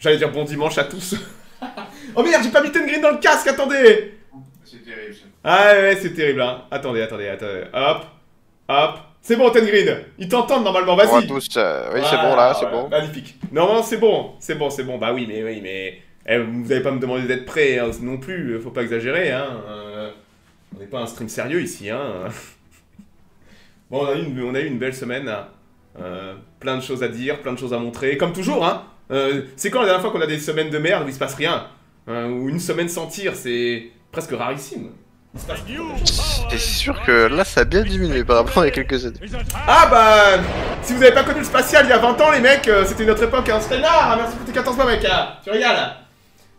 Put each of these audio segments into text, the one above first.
J'allais dire bon dimanche à tous. Oh merde, j'ai pas mis Ten Green dans le casque, attendez. C'est terrible ça. Ah ouais, c'est terrible, hein. Attendez. Hop, hop. C'est bon, Ten Green. Ils t'entendent normalement, On va vas-y. tous. Oui, c'est bon là, c'est bon. Magnifique. Non, c'est bon. Bah oui, mais... vous allez pas me demander d'être prêt hein, non plus, faut pas exagérer, hein. On n'est pas un stream sérieux ici, hein. Bon, on a eu une belle semaine, hein. Plein de choses à dire, plein de choses à montrer, comme toujours, hein. C'est quand la dernière fois qu'on a des semaines de merde où il se passe rien ou une semaine sans tir, c'est presque rarissime. C'est sûr que là, ça a bien diminué par rapport à quelques années. Ah bah, si vous avez pas connu le spatial il y a 20 ans, les mecs, c'était notre époque, hein. Steinard, merci pour tes 14 mois, mec, hein. Tu régales.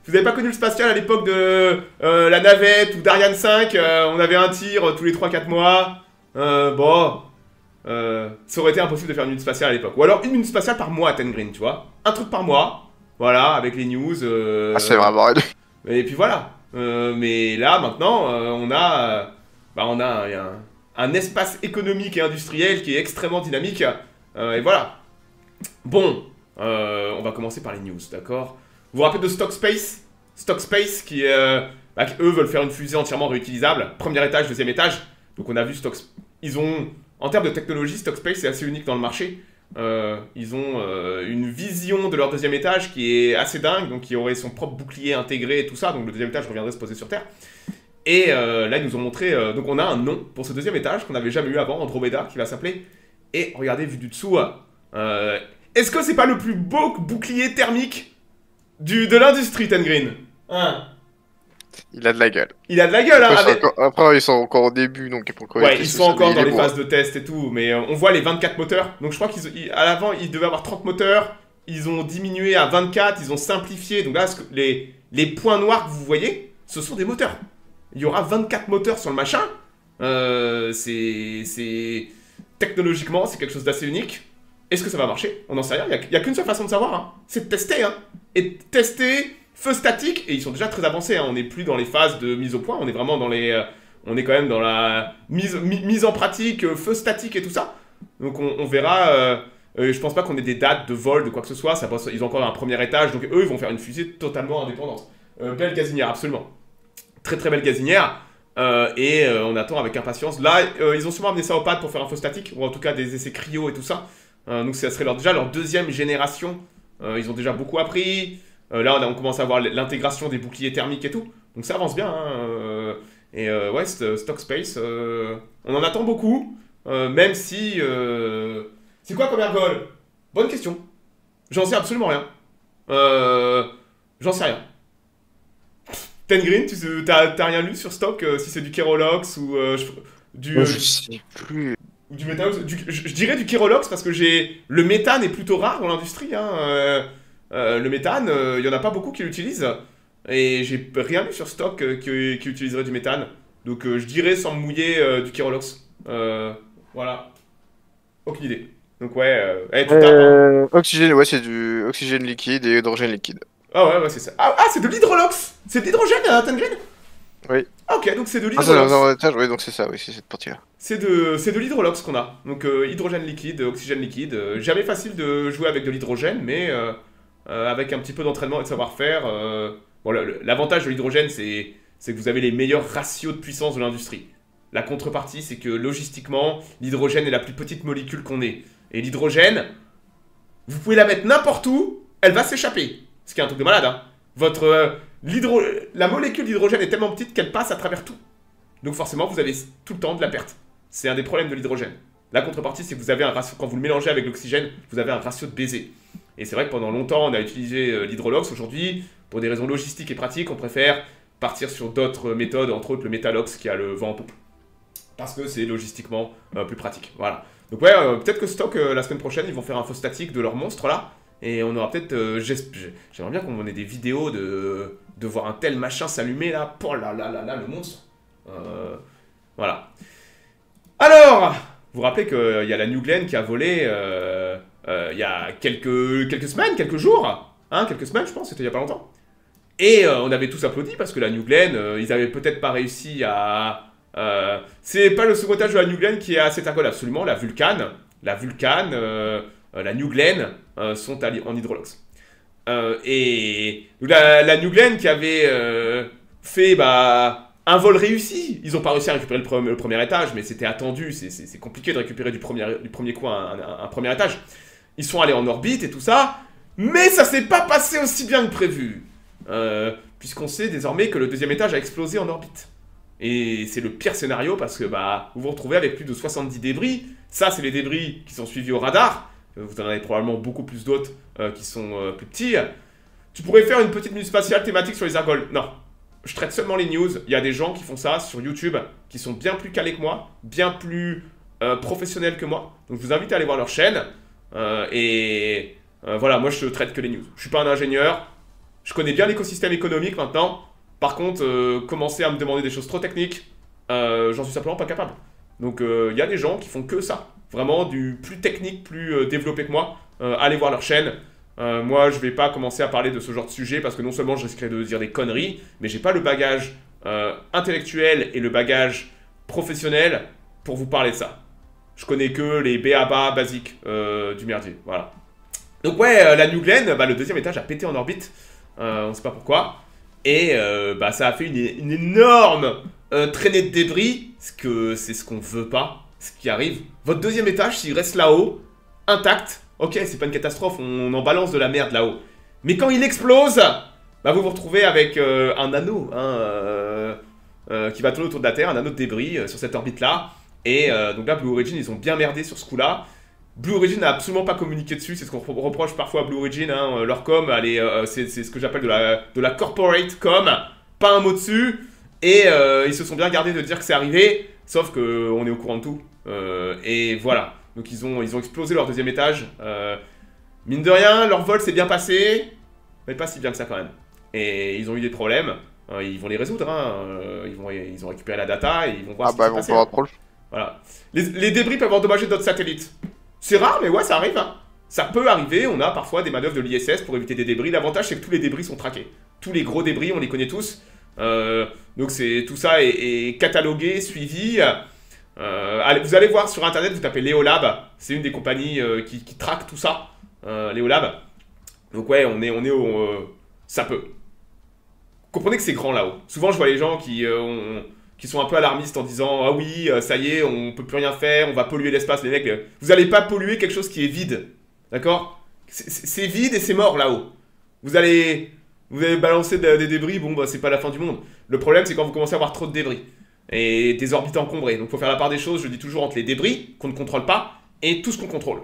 Si vous avez pas connu le spatial à l'époque de la navette ou d'Ariane 5, on avait un tir tous les 3-4 mois. Bon, ça aurait été impossible de faire une minute spatiale à l'époque. Ou alors une minute spatiale par mois à Ten Green, tu vois. Un truc par mois, voilà, avec les news. Ah, c'est vraiment. Et puis voilà. Mais là, maintenant, on a un espace économique et industriel qui est extrêmement dynamique. Et voilà. Bon, on va commencer par les news, d'accord? Vous vous rappelez de Stockspace? Stockspace qui, eux veulent faire une fusée entièrement réutilisable. Premier étage, deuxième étage. Donc on a vu Stockspace. Ils ont, en termes de technologie, Stockspace est assez unique dans le marché. Ils ont une vision de leur deuxième étage qui est assez dingue, donc qui aurait son propre bouclier intégré et tout ça, donc le deuxième étage reviendrait se poser sur Terre. Et là ils nous ont montré, donc on a un nom pour ce deuxième étage qu'on n'avait jamais eu avant, Andromeda, qui va s'appeler. Et regardez, vu du dessous, est-ce que c'est pas le plus beau bouclier thermique de l'industrie, Ten Green, hein? Il a de la gueule. Il a de la gueule, hein. Après, ils sont encore au début, donc pourquoi ouais, ils sont encore dans les phases de test et tout, mais on voit les 24 moteurs. Donc je crois qu'à l'avant, ils devaient avoir 30 moteurs. Ils ont diminué à 24, ils ont simplifié. Donc là, les points noirs que vous voyez, ce sont des moteurs. Il y aura 24 moteurs sur le machin. Technologiquement, c'est quelque chose d'assez unique. Est-ce que ça va marcher? On n'en sait rien. Il n'y a qu'une seule façon de savoir, hein. C'est de tester, hein. Et de tester... Feu statique, et ils sont déjà très avancés, hein. On n'est plus dans les phases de mise au point, on est vraiment dans les... on est quand même dans la mise en pratique, feu statique et tout ça. Donc on verra, je pense pas qu'on ait des dates de vol, de quoi que ce soit, ils ont encore un premier étage, donc eux ils vont faire une fusée totalement indépendante. Belle gazinière, absolument. Très très belle gazinière, et on attend avec impatience. Là, ils ont sûrement amené ça au pad pour faire un feu statique, ou en tout cas des essais cryo et tout ça. Donc ça serait déjà leur deuxième génération, ils ont déjà beaucoup appris. Là, on commence à voir l'intégration des boucliers thermiques et tout. Donc ça avance bien. Hein, ouais, Stockspace, on en attend beaucoup. Même si... C'est quoi comme ergol? Bonne question. J'en sais absolument rien. J'en sais rien. Ten Green, t'as rien lu sur Stock? Si c'est du Kerolox ou du... je sais plus. Ou du Metalox, je dirais du Kerolox parce que le méthane est plutôt rare dans l'industrie. Hein, le méthane, il n'y en a pas beaucoup qui l'utilisent. Et j'ai rien vu sur Stock qui utiliserait du méthane. Donc je dirais sans me mouiller du Kerolox. Voilà. Aucune idée. Donc ouais, tout tape, hein. Oxygène, ouais, c'est du oxygène liquide et hydrogène liquide. Ah ouais, c'est ça. Ah, c'est de l'hydrolox. C'est de l'hydrogène, hein, Ten Green? Oui. Ah, ok, donc c'est de Ah, c'est l'hydrolox. dans l'étage, oui, donc c'est ça, oui, c'est cette partie-là. C'est de l'hydrolox qu'on a. Donc hydrogène liquide, oxygène liquide. Jamais facile de jouer avec de l'hydrogène, mais avec un petit peu d'entraînement et de savoir-faire. Bon, l'avantage de l'hydrogène, c'est que vous avez les meilleurs ratios de puissance de l'industrie. La contrepartie, c'est que logistiquement, l'hydrogène est la plus petite molécule qu'on ait. Et l'hydrogène, vous pouvez la mettre n'importe où, elle va s'échapper. Ce qui est un truc de malade, hein. La molécule d'hydrogène est tellement petite qu'elle passe à travers tout. Donc forcément, vous avez tout le temps de la perte. C'est un des problèmes de l'hydrogène. La contrepartie, c'est que vous avez un ratio, quand vous le mélangez avec l'oxygène, vous avez un ratio de baiser. Et c'est vrai que pendant longtemps, on a utilisé l'hydrolox. Aujourd'hui, pour des raisons logistiques et pratiques, on préfère partir sur d'autres méthodes, entre autres le métallox qui a le vent en poupe. Parce que c'est logistiquement plus pratique. Voilà. Donc ouais, peut-être que Stock, la semaine prochaine, ils vont faire un feu statique de leur monstre là. Et on aura peut-être... J'aimerais bien qu'on ait des vidéos de voir un tel machin s'allumer là. Oh là là là là, le monstre. Voilà. Alors, vous vous rappelez qu'il y a la New Glenn qui a volé il y a quelques semaines, quelques jours. Hein, quelques semaines, je pense, c'était il y a pas longtemps. Et on avait tous applaudi parce que la New Glenn, ils avaient peut-être pas réussi à... c'est pas le second étage de la New Glenn qui est à cet ergol, absolument. La Vulcan, la New Glenn sont en hydrolox. Et la New Glenn qui avait fait un vol réussi. Ils n'ont pas réussi à récupérer le premier étage, mais c'était attendu. C'est compliqué de récupérer du premier coup un premier étage. Ils sont allés en orbite et tout ça, mais ça s'est pas passé aussi bien que prévu. Puisqu'on sait désormais que le deuxième étage a explosé en orbite. Et c'est le pire scénario parce que vous vous retrouvez avec plus de 70 débris. Ça, c'est les débris qui sont suivis au radar. Vous en avez probablement beaucoup plus d'autres qui sont plus petits. Tu pourrais faire une petite minute spatiale thématique sur les argols. Non, je traite seulement les news. Il y a des gens qui font ça sur YouTube, qui sont bien plus calés que moi, bien plus professionnels que moi. Donc je vous invite à aller voir leur chaîne. Voilà, moi je traite que les news. Je suis pas un ingénieur. Je connais bien l'écosystème économique maintenant. Par contre, commencer à me demander des choses trop techniques, j'en suis simplement pas capable. Donc il y a des gens qui font que ça. Vraiment du plus technique, plus développé que moi. Allez voir leur chaîne. Moi, je vais pas commencer à parler de ce genre de sujet parce que non seulement je risquerais de dire des conneries, mais j'ai pas le bagage intellectuel et le bagage professionnel pour vous parler de ça. Je connais que les b.a.-ba basiques du merdier. Voilà. Donc ouais, la New Glenn, le deuxième étage a pété en orbite. On sait pas pourquoi. Et ça a fait une énorme traînée de débris, parce que c'est ce qu'on veut pas, ce qui arrive. Votre deuxième étage, s'il reste là-haut, intact, ok, c'est pas une catastrophe, on en balance de la merde là-haut. Mais quand il explose, vous vous retrouvez avec un anneau qui va tourner autour de la Terre, un anneau de débris sur cette orbite-là. Et donc là, Blue Origin, ils ont bien merdé sur ce coup-là. Blue Origin n'a absolument pas communiqué dessus, c'est ce qu'on reproche parfois à Blue Origin, leur com, c'est ce que j'appelle de la corporate com, pas un mot dessus, et ils se sont bien gardés de dire que c'est arrivé, sauf qu'on est au courant de tout, et voilà. Donc ils ont explosé leur deuxième étage, mine de rien, leur vol s'est bien passé, mais pas si bien que ça quand même, et ils ont eu des problèmes, ils vont les résoudre, ils ont récupéré la data, et ils vont voir ce qui s'est passé. Voilà. Les débris peuvent endommager d'autres satellites. C'est rare, mais ouais, ça arrive. Hein. Ça peut arriver, on a parfois des manœuvres de l'ISS pour éviter des débris. L'avantage, c'est que tous les débris sont traqués. Tous les gros débris, on les connaît tous. Donc tout ça est catalogué, suivi. Vous allez voir sur Internet, vous tapez Léolab. C'est une des compagnies qui traque tout ça. Léolab. Donc ouais, on est au... ça peut. Comprenez que c'est grand là-haut. Souvent, je vois les gens qui sont un peu alarmistes en disant « Ah oui, ça y est, on peut plus rien faire, on va polluer l'espace. » Les mecs, vous n'allez pas polluer quelque chose qui est vide. D'accord? C'est vide et c'est mort là-haut. Vous allez balancer des débris, c'est pas la fin du monde. Le problème, c'est quand vous commencez à avoir trop de débris. Et des orbites encombrées. Donc il faut faire la part des choses, je dis toujours, entre les débris qu'on ne contrôle pas et tout ce qu'on contrôle.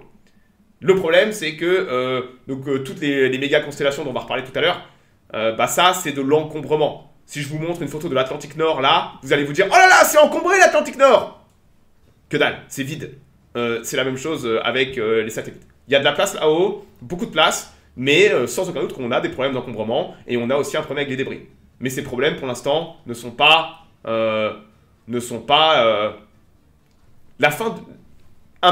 Le problème, c'est que toutes les méga constellations dont on va reparler tout à l'heure, ça, c'est de l'encombrement. Si je vous montre une photo de l'Atlantique Nord, là, vous allez vous dire « Oh là là, c'est encombré l'Atlantique Nord !» Que dalle, c'est vide. C'est la même chose avec les satellites. Il y a de la place là-haut, beaucoup de place, mais sans aucun doute qu'on a des problèmes d'encombrement, et on a aussi un problème avec les débris. Mais ces problèmes, pour l'instant, ne sont pas un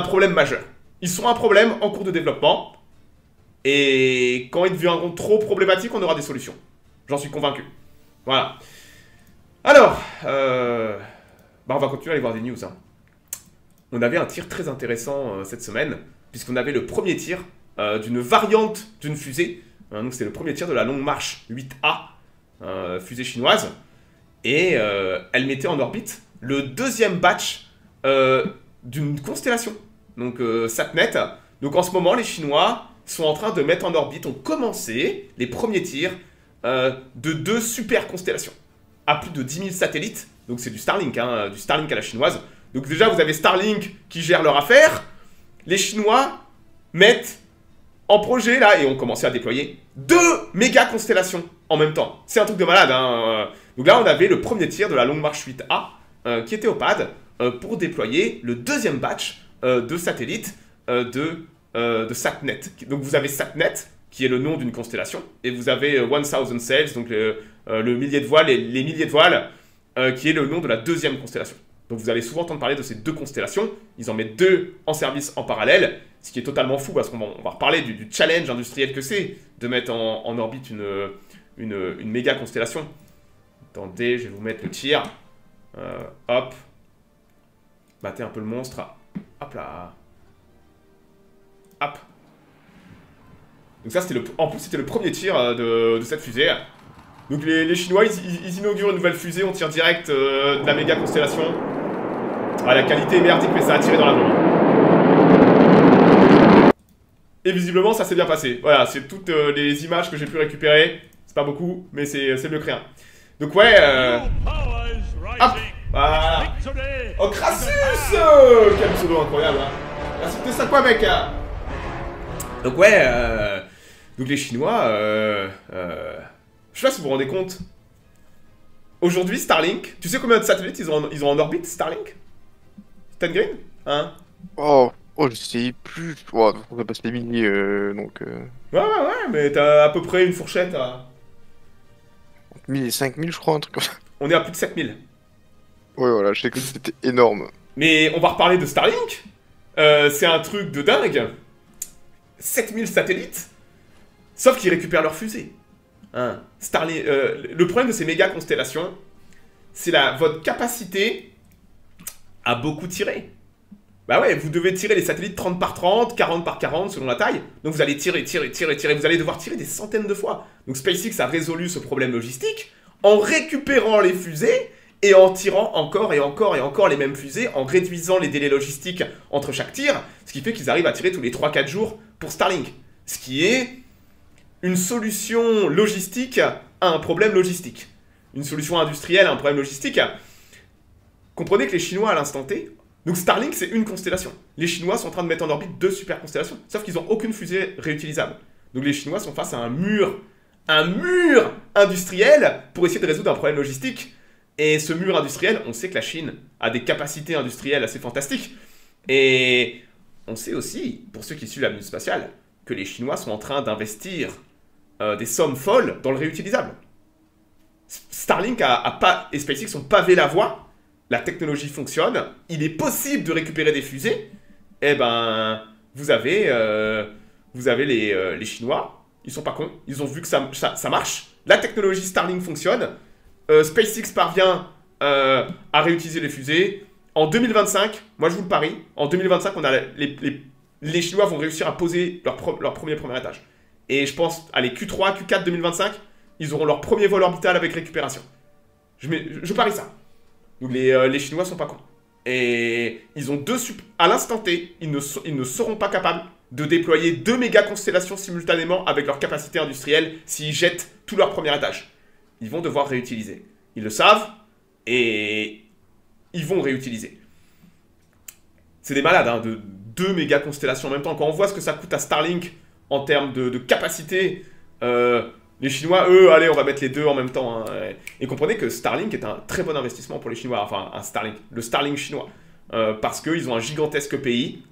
problème majeur. Ils sont un problème en cours de développement, et quand ils deviendront trop problématiques, on aura des solutions. J'en suis convaincu. Voilà. Alors, on va continuer à aller voir des news. Hein. On avait un tir très intéressant cette semaine, puisqu'on avait le premier tir d'une variante d'une fusée. Donc c'est le premier tir de la Longue Marche 8A, fusée chinoise. Et elle mettait en orbite le deuxième batch d'une constellation, donc SatNet. Donc en ce moment, les Chinois sont en train de mettre en orbite, ont commencé les premiers tirs de 2 super constellations à plus de 10 000 satellites. Donc c'est du Starlink à la chinoise. Donc déjà vous avez Starlink qui gère leur affaire. Les Chinois mettent en projet là et ont commencé à déployer 2 méga constellations en même temps. C'est un truc de malade. Hein. Donc là on avait le premier tir de la Longue Marche 8A qui était au pad pour déployer le deuxième batch de satellites de SatNet. Donc vous avez SatNet qui est le nom d'une constellation, et vous avez 1000 Sails, donc le millier de voiles, et les milliers de voiles, qui est le nom de la deuxième constellation. Donc vous allez souvent entendre parler de ces 2 constellations, ils en mettent 2 en service en parallèle, ce qui est totalement fou, parce qu'on va reparler du challenge industriel que c'est de mettre en orbite une méga constellation. Attendez, je vais vous mettre le tir. Hop. Battez un peu le monstre. Hop là. Hop. Donc ça, en plus, c'était le premier tir de cette fusée. Donc les Chinois, ils inaugurent une nouvelle fusée, on tire direct de la méga constellation. Ah, la qualité est merdique, mais ça a tiré dans la bombe. Et visiblement, ça s'est bien passé. Voilà, c'est toutes les images que j'ai pu récupérer. C'est pas beaucoup, mais c'est mieux que rien. Donc ouais, hop, voilà. Oh, Crassus, quel pseudo incroyable, hein. Merci de ça quoi, mec. Donc ouais, donc les Chinois, je sais pas si vous vous rendez compte. Aujourd'hui, Starlink, tu sais combien de satellites ils ont en orbite, Starlink? Stan Green? Hein? Oh, je sais plus. Oh, on va passer les milliers, donc... Ouais, mais t'as à peu près une fourchette à... 1000 et 5000, je crois, un truc comme ça. On est à plus de 7000. Ouais, voilà, je sais que c'était énorme. Mais on va reparler de Starlink. C'est un truc de dingue. 7000 satellites. Sauf qu'ils récupèrent leurs fusées. Hein. Starlink, le problème de ces méga constellations, c'est votre capacité à beaucoup tirer. Bah ouais, vous devez tirer les satellites 30 par 30, 40 par 40 selon la taille. Donc vous allez tirer. Vous allez devoir tirer des centaines de fois. Donc SpaceX a résolu ce problème logistique en récupérant les fusées et en tirant encore et encore et encore les mêmes fusées, en réduisant les délais logistiques entre chaque tir, ce qui fait qu'ils arrivent à tirer tous les 3-4 jours pour Starlink. Ce qui est une solution logistique à un problème logistique. Une solution industrielle à un problème logistique. Comprenez que les Chinois, à l'instant T... Donc Starlink, c'est une constellation. Les Chinois sont en train de mettre en orbite 2 super constellations. Sauf qu'ils n'ont aucune fusée réutilisable. Donc les Chinois sont face à un mur industriel pour essayer de résoudre un problème logistique. Et ce mur industriel, on sait que la Chine a des capacités industrielles assez fantastiques. Et on sait aussi, pour ceux qui suivent la minute spatiale, que les Chinois sont en train d'investir des sommes folles dans le réutilisable. Starlink et SpaceX ont pavé la voie. La technologie fonctionne. Il est possible de récupérer des fusées. Eh ben, vous avez les Chinois. Ils sont pas cons. Ils ont vu que ça marche. La technologie Starlink fonctionne. SpaceX parvient à réutiliser les fusées. En 2025, moi je vous le parie, en 2025, les Chinois vont réussir à poser leur premier étage. Et je pense, allez, Q3, Q4 2025, ils auront leur premier vol orbital avec récupération. Je parie ça. Donc les Chinois sont pas cons. Et ils ont à l'instant T, ils ne seront pas capables de déployer 2 méga constellations simultanément avec leur capacité industrielle s'ils jettent tout leur premier étage. Ils vont devoir réutiliser. Ils le savent et ils vont réutiliser. C'est des malades, hein, de 2 méga constellations en même temps. Quand on voit ce que ça coûte à Starlink en termes de capacité, les Chinois, eux, allez, on va mettre les 2 en même temps. Hein, et comprenez que Starlink est un très bon investissement pour les Chinois. Enfin, le Starlink chinois. Parce qu'ils ont un gigantesque pays.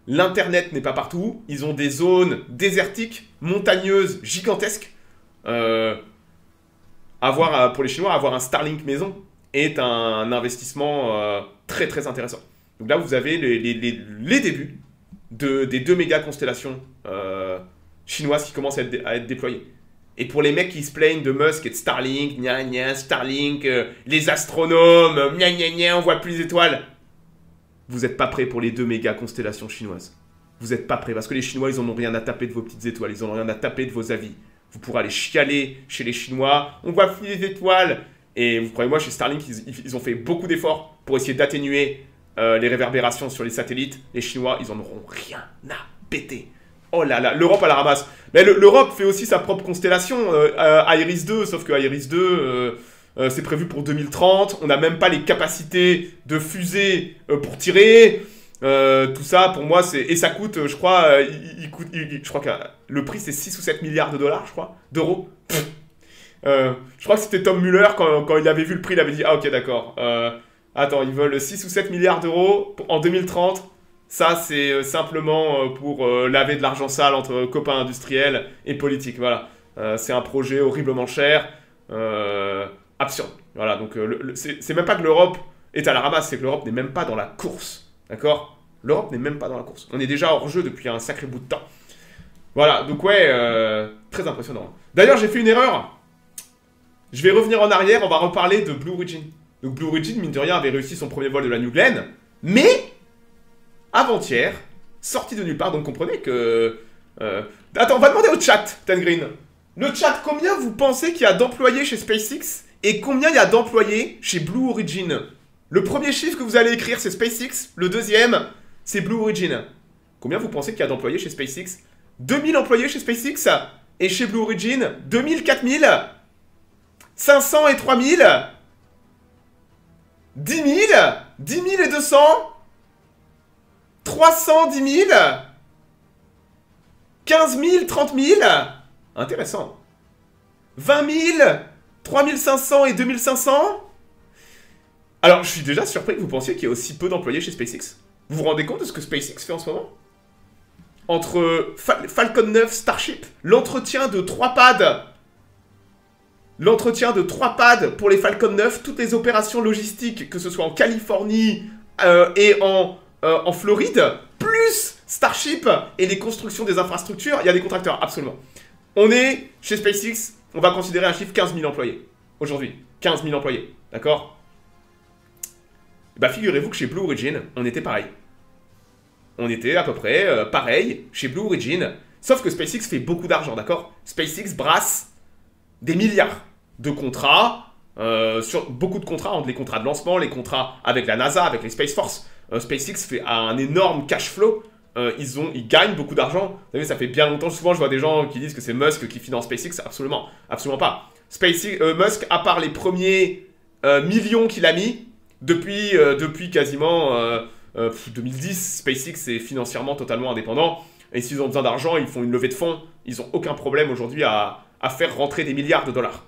L'Internet n'est pas partout. Ils ont des zones désertiques, montagneuses, gigantesques. Pour les Chinois, avoir un Starlink maison est un investissement très très intéressant. Donc là, vous avez les débuts des 2 méga constellations chinoises qui commencent à être déployées. Et pour les mecs qui se plaignent de Musk et de Starlink, gna gna, Starlink, les astronomes, gna gna gna, on voit plus les étoiles. Vous n'êtes pas prêts pour les 2 méga constellations chinoises. Vous n'êtes pas prêts parce que les Chinois, ils en ont rien à taper de vos petites étoiles, ils en ont rien à taper de vos avis. Vous pourrez aller chialer chez les Chinois, on voit plus les étoiles. Et vous croyez-moi, chez Starlink, ils ont fait beaucoup d'efforts pour essayer d'atténuer les réverbérations sur les satellites. Les Chinois, ils en auront rien à péter. Oh là là, l'Europe à la ramasse. Mais l'Europe fait aussi sa propre constellation, Iris 2, sauf que Iris 2, c'est prévu pour 2030. On n'a même pas les capacités de fusée pour tirer. Tout ça, pour moi, c'est... Et ça coûte, je crois, je crois que le prix, c'est 6 ou 7 milliards de dollars, je crois, d'euros. Je crois que c'était Tom Muller, quand il avait vu le prix, il avait dit, ah ok, d'accord. Attends, ils veulent 6 ou 7 milliards d'euros en 2030. Ça, c'est simplement pour laver de l'argent sale entre copains industriels et politiques. Voilà. C'est un projet horriblement cher. Absurde. Voilà. Donc, c'est même pas que l'Europe est à la ramasse, c'est que l'Europe n'est même pas dans la course. D'accord? L'Europe n'est même pas dans la course. On est déjà hors jeu depuis un sacré bout de temps. Voilà. Donc, ouais, très impressionnant. D'ailleurs, j'ai fait une erreur. Je vais revenir en arrière. On va reparler de Blue Origin. Donc, Blue Origin, mine de rien, avait réussi son premier vol de la New Glenn. Mais... avant-hier, sorti de nulle part, donc comprenez que Attends, on va demander au chat, Tengreen. Le chat, combien vous pensez qu'il y a d'employés chez SpaceX et combien il y a d'employés chez Blue Origin? Le premier chiffre que vous allez écrire, c'est SpaceX. Le deuxième, c'est Blue Origin. Combien vous pensez qu'il y a d'employés chez SpaceX? 2000 employés chez SpaceX et chez Blue Origin 2000, 4000, 500 et 3000, 10 000, 10 000 et 200, 310 000, 15 000, 30 000. Intéressant. 20 000, 3500 et 2500. Alors, je suis déjà surpris que vous pensiez qu'il y ait aussi peu d'employés chez SpaceX. Vous vous rendez compte de ce que SpaceX fait en ce moment? Entre Falcon 9, Starship, l'entretien de 3 pads. L'entretien de 3 pads pour les Falcon 9, toutes les opérations logistiques, que ce soit en Californie et en Floride, plus Starship et les constructions des infrastructures, il y a des contracteurs, absolument. On est, chez SpaceX, on va considérer un chiffre 15 000 employés. Aujourd'hui, 15 000 employés, d'accord? Bah figurez-vous que chez Blue Origin, on était pareil. On était à peu près pareil chez Blue Origin, sauf que SpaceX fait beaucoup d'argent, d'accord? SpaceX brasse des milliards de contrats, sur beaucoup de contrats, entre les contrats de lancement, les contrats avec la NASA, avec les Space Force. SpaceX fait un énorme cash flow, ils gagnent beaucoup d'argent. Vous savez, ça fait bien longtemps, souvent je vois des gens qui disent que c'est Musk qui finance SpaceX, absolument, absolument pas. Musk, à part les premiers millions qu'il a mis, depuis quasiment 2010, SpaceX est financièrement totalement indépendant. Et s'ils ont besoin d'argent, ils font une levée de fonds. Ils n'ont aucun problème aujourd'hui à faire rentrer des milliards de dollars.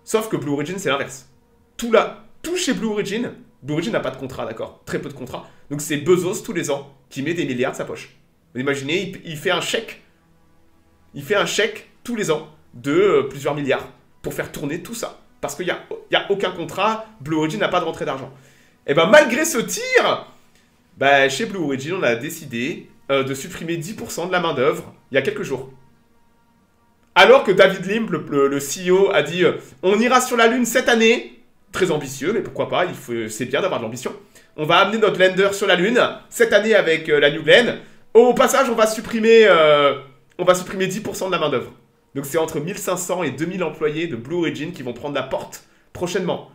Sauf que Blue Origin, c'est l'inverse. Tout chez Blue Origin n'a pas de contrat, d'accord? Très peu de contrats. Donc c'est Bezos, tous les ans, qui met des milliards de sa poche. Vous imaginez, il fait un chèque. Il fait un chèque tous les ans de plusieurs milliards pour faire tourner tout ça. Parce qu'il n'y a aucun contrat, Blue Origin n'a pas de rentrée d'argent. Et ben malgré ce tir, bah, chez Blue Origin, on a décidé de supprimer 10% de la main-d'œuvre il y a quelques jours. Alors que David Limb, le CEO, a dit on ira sur la Lune cette année. Très ambitieux, mais pourquoi pas, c'est bien d'avoir de l'ambition. On va amener notre lander sur la Lune cette année avec la New Glenn. Au passage, on va supprimer 10% de la main-d'œuvre. Donc c'est entre 1500 et 2000 employés de Blue Origin qui vont prendre la porte prochainement.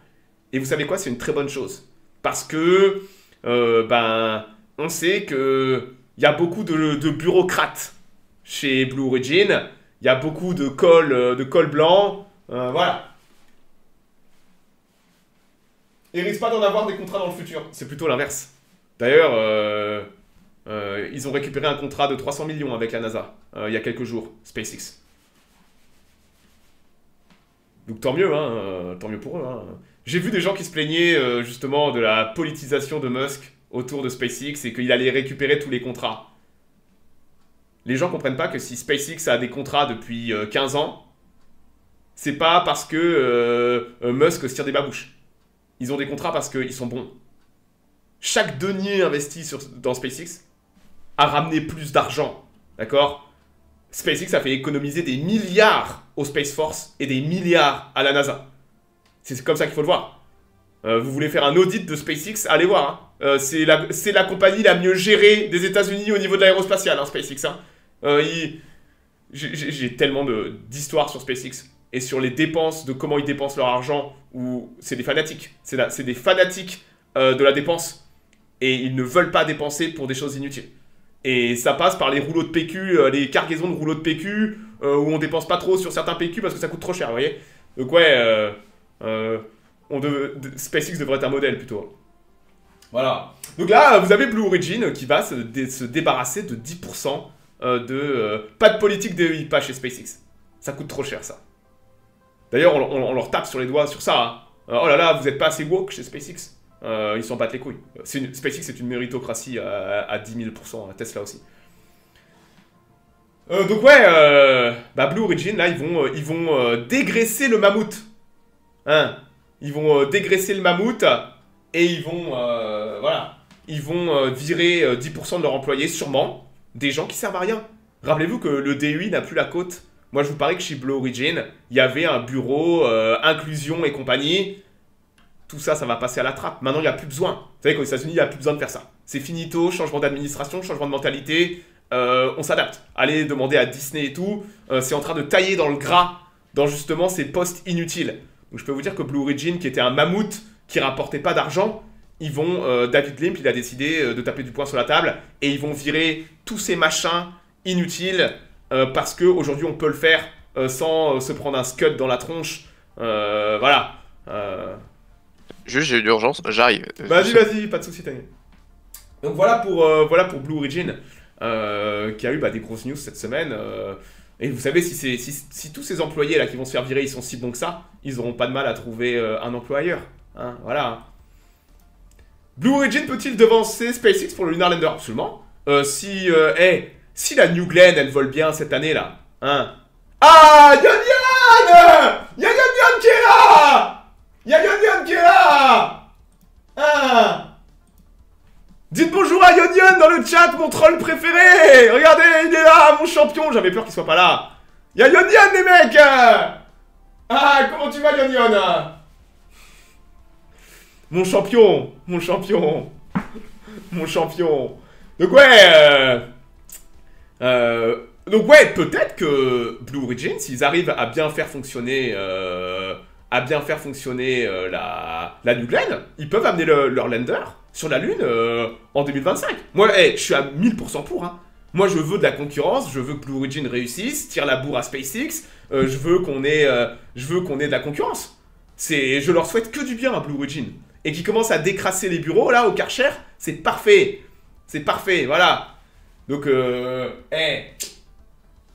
Et vous savez quoi, c'est une très bonne chose. Parce que, on sait qu'il y a beaucoup de bureaucrates chez Blue Origin. Il y a beaucoup de col blanc. Voilà. Ils risquent pas d'en avoir des contrats dans le futur. C'est plutôt l'inverse. D'ailleurs, ils ont récupéré un contrat de 300 millions avec la NASA il y a quelques jours, SpaceX. Donc tant mieux, hein, tant mieux pour eux. Hein. J'ai vu des gens qui se plaignaient justement de la politisation de Musk autour de SpaceX et qu'il allait récupérer tous les contrats. Les gens comprennent pas que si SpaceX a des contrats depuis 15 ans, c'est pas parce que Musk se tire des babouches. Ils ont des contrats parce qu'ils sont bons. Chaque denier investi dans SpaceX a ramené plus d'argent, d'accord? SpaceX a fait économiser des milliards au Space Force et des milliards à la NASA. C'est comme ça qu'il faut le voir. Vous voulez faire un audit de SpaceX, allez voir. Hein. C'est la compagnie la mieux gérée des États-Unis au niveau de l'aérospatiale, hein, SpaceX. Hein. J'ai tellement d'histoires sur SpaceX et sur les dépenses, de comment ils dépensent leur argent, où c'est des fanatiques. C'est des fanatiques de la dépense et ils ne veulent pas dépenser pour des choses inutiles. Et ça passe par les rouleaux de PQ, les cargaisons de rouleaux de PQ, où on dépense pas trop sur certains PQ parce que ça coûte trop cher, vous voyez. Donc ouais, SpaceX devrait être un modèle plutôt. Voilà. Donc là, vous avez Blue Origin qui va se débarrasser de 10% pas de politique DEI, pas chez SpaceX. Ça coûte trop cher, ça. D'ailleurs, on leur tape sur les doigts sur ça. Hein. Oh là là, vous n'êtes pas assez woke chez SpaceX. Ils s'en battent les couilles. SpaceX, c'est une méritocratie à 10 000%, Tesla aussi. Donc ouais, Blue Origin, là, ils vont dégraisser le mammouth. Hein, ils vont dégraisser le mammouth et ils vont, voilà, ils vont virer 10% de leurs employés, sûrement, des gens qui servent à rien. Rappelez-vous que le DEI n'a plus la cote. Moi, je vous parie que chez Blue Origin, il y avait un bureau, inclusion et compagnie. Tout ça, ça va passer à la trappe. Maintenant, il n'y a plus besoin. Vous savez qu'aux États-Unis, il n'y a plus besoin de faire ça. C'est finito, changement d'administration, changement de mentalité. on s'adapte. Allez demander à Disney et tout, c'est en train de tailler dans le gras, dans justement ces postes inutiles. Donc je peux vous dire que Blue Origin, qui était un mammouth, qui rapportait pas d'argent, ils vont, David Limp, il a décidé de taper du poing sur la table, et ils vont virer tous ces machins inutiles, parce qu'aujourd'hui on peut le faire sans se prendre un scud dans la tronche. Voilà. Juste, j'ai une urgence, j'arrive. Vas-y, pas de soucis, t'inquiète. Donc voilà pour Blue Origin, qui a eu des grosses news cette semaine. Et vous savez, si tous ces employés là qui vont se faire virer, ils sont si bons que ça, ils auront pas de mal à trouver un emploi ailleurs. Hein, voilà. Blue Origin peut-il devancer SpaceX pour le Lunar Lander? Absolument. Si la New Glenn, elle vole bien cette année là. Hein. Ah, Yon Yon! Y'a Yon Yon qui est là! Y'a Yon Yon qui est là! Hein. Dites bonjour à Yon Yon dans le chat, mon troll préféré! Regardez, il est là, mon champion! J'avais peur qu'il soit pas là. Y'a Yon Yon, les mecs! Ah, comment tu vas, Yon Yon? Mon champion! Mon champion! Mon champion! Donc ouais, peut-être que Blue Origin, s'ils arrivent à bien faire fonctionner, la New Glenn, ils peuvent amener leur lander sur la Lune en 2025. Moi, je suis à 1000% pour. Hein. Moi, je veux de la concurrence, je veux que Blue Origin réussisse, tire la bourre à SpaceX, je veux qu'on ait de la concurrence. Je leur souhaite que du bien à Blue Origin. Et qu'ils commencent à décrasser les bureaux, là, au Karcher, c'est parfait. C'est parfait, voilà. Donc,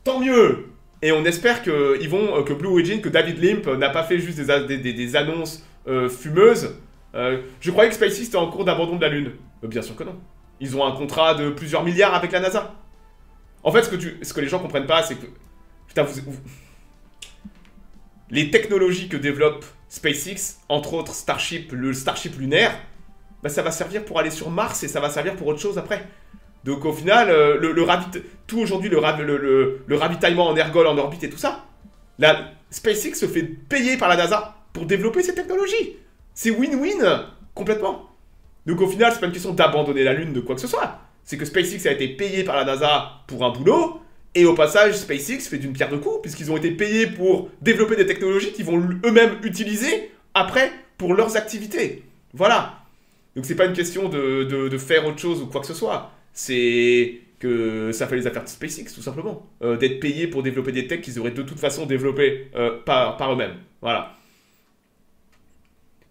tant mieux. Et on espère que Blue Origin, que David Limp n'a pas fait juste des annonces fumeuses. Je croyais que SpaceX était en cours d'abandon de la Lune. Bien sûr que non. Ils ont un contrat de plusieurs milliards avec la NASA. En fait, ce que les gens comprennent pas, c'est que... Putain, les technologies que développe SpaceX, entre autres le Starship lunaire, ça va servir pour aller sur Mars et ça va servir pour autre chose après. Donc au final, le ravitaillement en ergol, en orbite et tout ça, SpaceX se fait payer par la NASA pour développer ces technologies. C'est win-win, complètement. Donc au final, c'est pas une question d'abandonner la Lune de quoi que ce soit. C'est que SpaceX a été payé par la NASA pour un boulot, et au passage, SpaceX fait d'une pierre deux coups, puisqu'ils ont été payés pour développer des technologies qu'ils vont eux-mêmes utiliser après pour leurs activités. Voilà. Donc c'est pas une question de faire autre chose ou quoi que ce soit. C'est que ça fait les affaires de SpaceX, tout simplement. D'être payés pour développer des techs qu'ils auraient de toute façon développés par eux-mêmes. Voilà.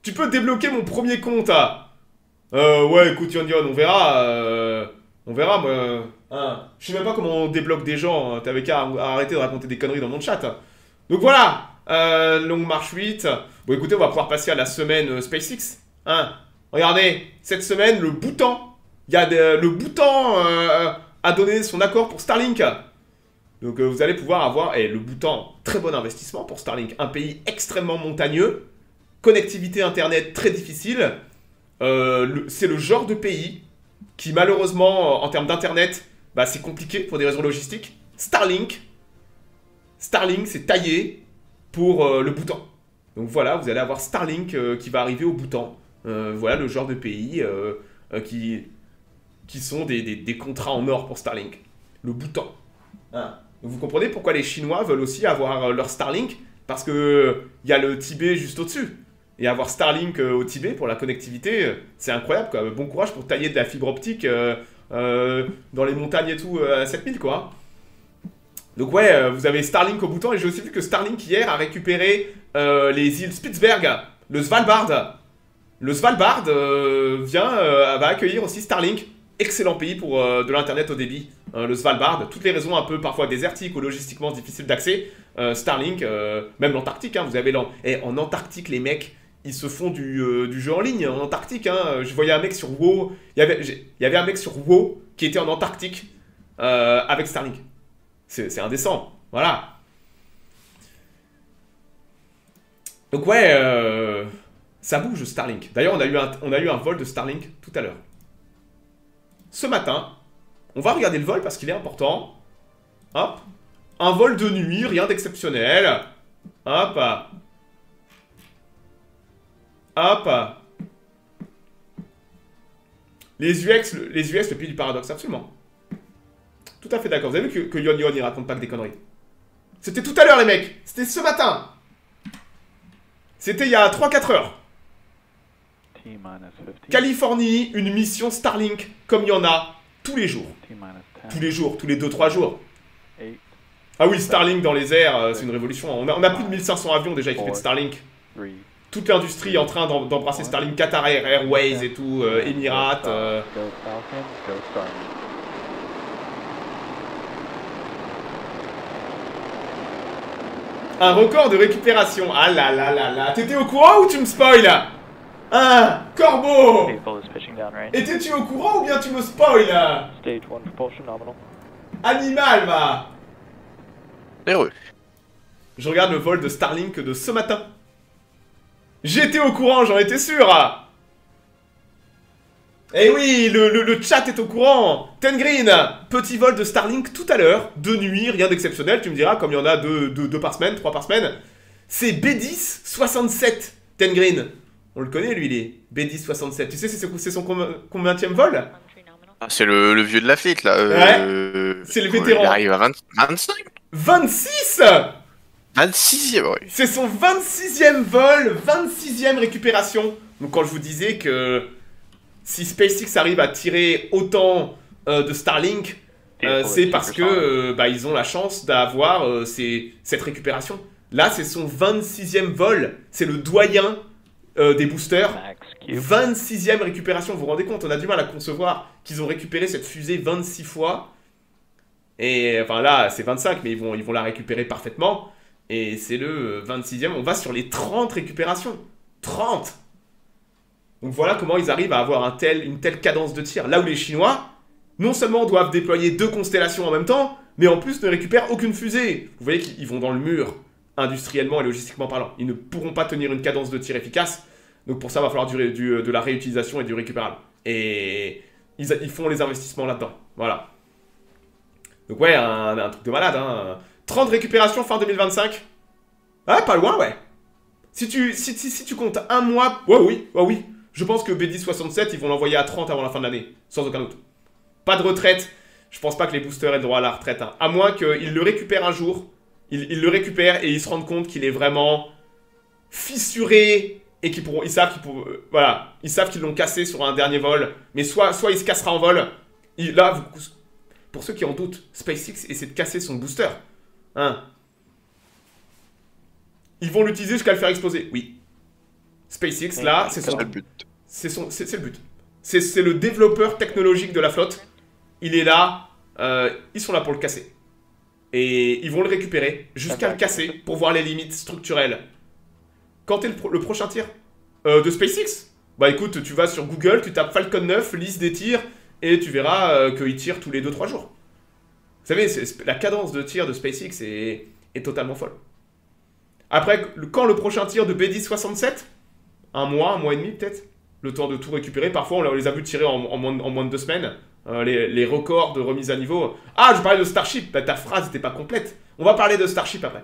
Tu peux débloquer mon premier compte, ah. Ouais, écoute, Yon Yon, on verra. On verra, moi. Hein. Je sais même pas comment on débloque des gens. Hein. T'avais qu'à arrêter de raconter des conneries dans mon chat. Hein. Donc voilà. Longue marche 8. Bon, écoutez, on va pouvoir passer à la semaine SpaceX. Hein. Regardez, cette semaine, le Bhoutan. Le Bhoutan a donné son accord pour Starlink. Donc vous allez pouvoir avoir, le Bhoutan, très bon investissement pour Starlink. Un pays extrêmement montagneux, connectivité internet très difficile. C'est le genre de pays qui malheureusement, en termes d'internet, c'est compliqué pour des raisons logistiques. Starlink, c'est taillé pour le Bhoutan. Donc voilà, vous allez avoir Starlink qui va arriver au Bhoutan. Voilà le genre de pays qui sont des contrats en or pour Starlink. Le Bhoutan. Hein. Donc vous comprenez pourquoi les Chinois veulent aussi avoir leur Starlink, parce que y a le Tibet juste au-dessus. Et avoir Starlink au Tibet pour la connectivité, c'est incroyable, quoi. Bon courage pour tailler de la fibre optique dans les montagnes et tout à 7000, quoi. Donc ouais, vous avez Starlink au Bhoutan, et j'ai aussi vu que Starlink hier a récupéré les îles Spitzberg, le Svalbard. Le Svalbard va accueillir aussi Starlink. Excellent pays pour de l'internet au débit. Le Svalbard, toutes les raisons un peu parfois désertiques ou logistiquement difficiles d'accès. Starlink, même l'Antarctique, hein, vous avez en Antarctique, les mecs, ils se font du jeu en ligne en Antarctique. Hein. Je voyais un mec sur WoW, il y avait un mec sur WoW qui était en Antarctique avec Starlink. C'est indécent, voilà. Donc ouais, ça bouge Starlink. D'ailleurs, on a eu un vol de Starlink tout à l'heure. Ce matin, on va regarder le vol parce qu'il est important. Hop. Un vol de nuit, rien d'exceptionnel. Hop. Hop. Les US, le pays du paradoxe, absolument. Tout à fait d'accord. Vous avez vu que Yon Yon, il raconte pas que des conneries. C'était tout à l'heure, les mecs. C'était ce matin. C'était il y a 3-4 heures. Californie, une mission Starlink, comme il y en a tous les jours. Tous les jours, tous les 2-3 jours. Ah oui, Starlink dans les airs, c'est une révolution. On a plus de 1500 avions déjà équipés de Starlink. Toute l'industrie est en train d'embrasser Starlink, Qatar Airways et tout, Emirates. Un record de récupération. Ah là là là là. T'étais au courant ou tu me spoil? Hein, Corbeau? Étais-tu au courant ou bien tu me spoil? Animal, va. Heureux. Je regarde le vol de Starlink de ce matin. J'étais au courant, j'en étais sûr. Eh oui, le chat est au courant. Ten Green, petit vol de Starlink tout à l'heure, de nuit, rien d'exceptionnel, tu me diras, comme il y en a deux par semaine, 3 par semaine. C'est B10 67, Ten Green. On le connaît lui, il est B10 67. Tu sais, c'est son combienième vol? Ah, c'est le vieux de la fleet là. Ouais, c'est le vétéran. Il arrive à 25. 26. 26e, oui. C'est son 26e vol, 26e récupération. Donc quand je vous disais que si SpaceX arrive à tirer autant de Starlink, c'est parce que ils ont la chance d'avoir cette récupération. Là, c'est son 26e vol. C'est le doyen des boosters. 26e récupération, vous vous rendez compte? On a du mal à concevoir qu'ils ont récupéré cette fusée 26 fois. Et enfin là, c'est 25, mais ils vont la récupérer parfaitement. Et c'est le 26e, on va sur les 30 récupérations. 30. Donc voilà comment ils arrivent à avoir une telle cadence de tir. Là où les Chinois, non seulement doivent déployer 2 constellations en même temps, mais en plus ne récupèrent aucune fusée. Vous voyez qu'ils vont dans le mur, industriellement et logistiquement parlant. Ils ne pourront pas tenir une cadence de tir efficace. Donc pour ça, il va falloir de la réutilisation et du récupérable. Et ils font les investissements là-dedans. Voilà. Donc ouais, un truc de malade, hein. 30 récupérations fin 2025. Ah, pas loin, ouais. Si tu comptes un mois... Ouais, oui. Je pense que B1067, ils vont l'envoyer à 30 avant la fin de l'année. Sans aucun doute. Pas de retraite. Je pense pas que les boosters aient le droit à la retraite. Hein. À moins qu'ils le récupèrent un jour. Ils le récupèrent et ils se rendent compte qu'il est vraiment fissuré. Et ils savent qu'ils l'ont cassé sur un dernier vol. Mais soit il se cassera en vol. Pour ceux qui en doutent, SpaceX essaie de casser son booster. Hein. Ils vont l'utiliser jusqu'à le faire exploser. Oui. SpaceX, là, c'est le but. C'est le but. C'est le développeur technologique de la flotte. Il est là. Ils sont là pour le casser. Et ils vont le récupérer jusqu'à le casser pour voir les limites structurelles. Quand est le prochain tir de SpaceX? Bah écoute, tu vas sur Google, tu tapes Falcon 9, liste des tirs, et tu verras qu'il tire tous les 2-3 jours. Vous savez, la cadence de tir de SpaceX est totalement folle. Après, quand le prochain tir de B1067? Un mois et demi peut-être? Le temps de tout récupérer. Parfois, on les a vus tirer en moins de 2 semaines. Les records de remise à niveau. Ah, je parlais de Starship. Bah, ta phrase n'était pas complète. On va parler de Starship après.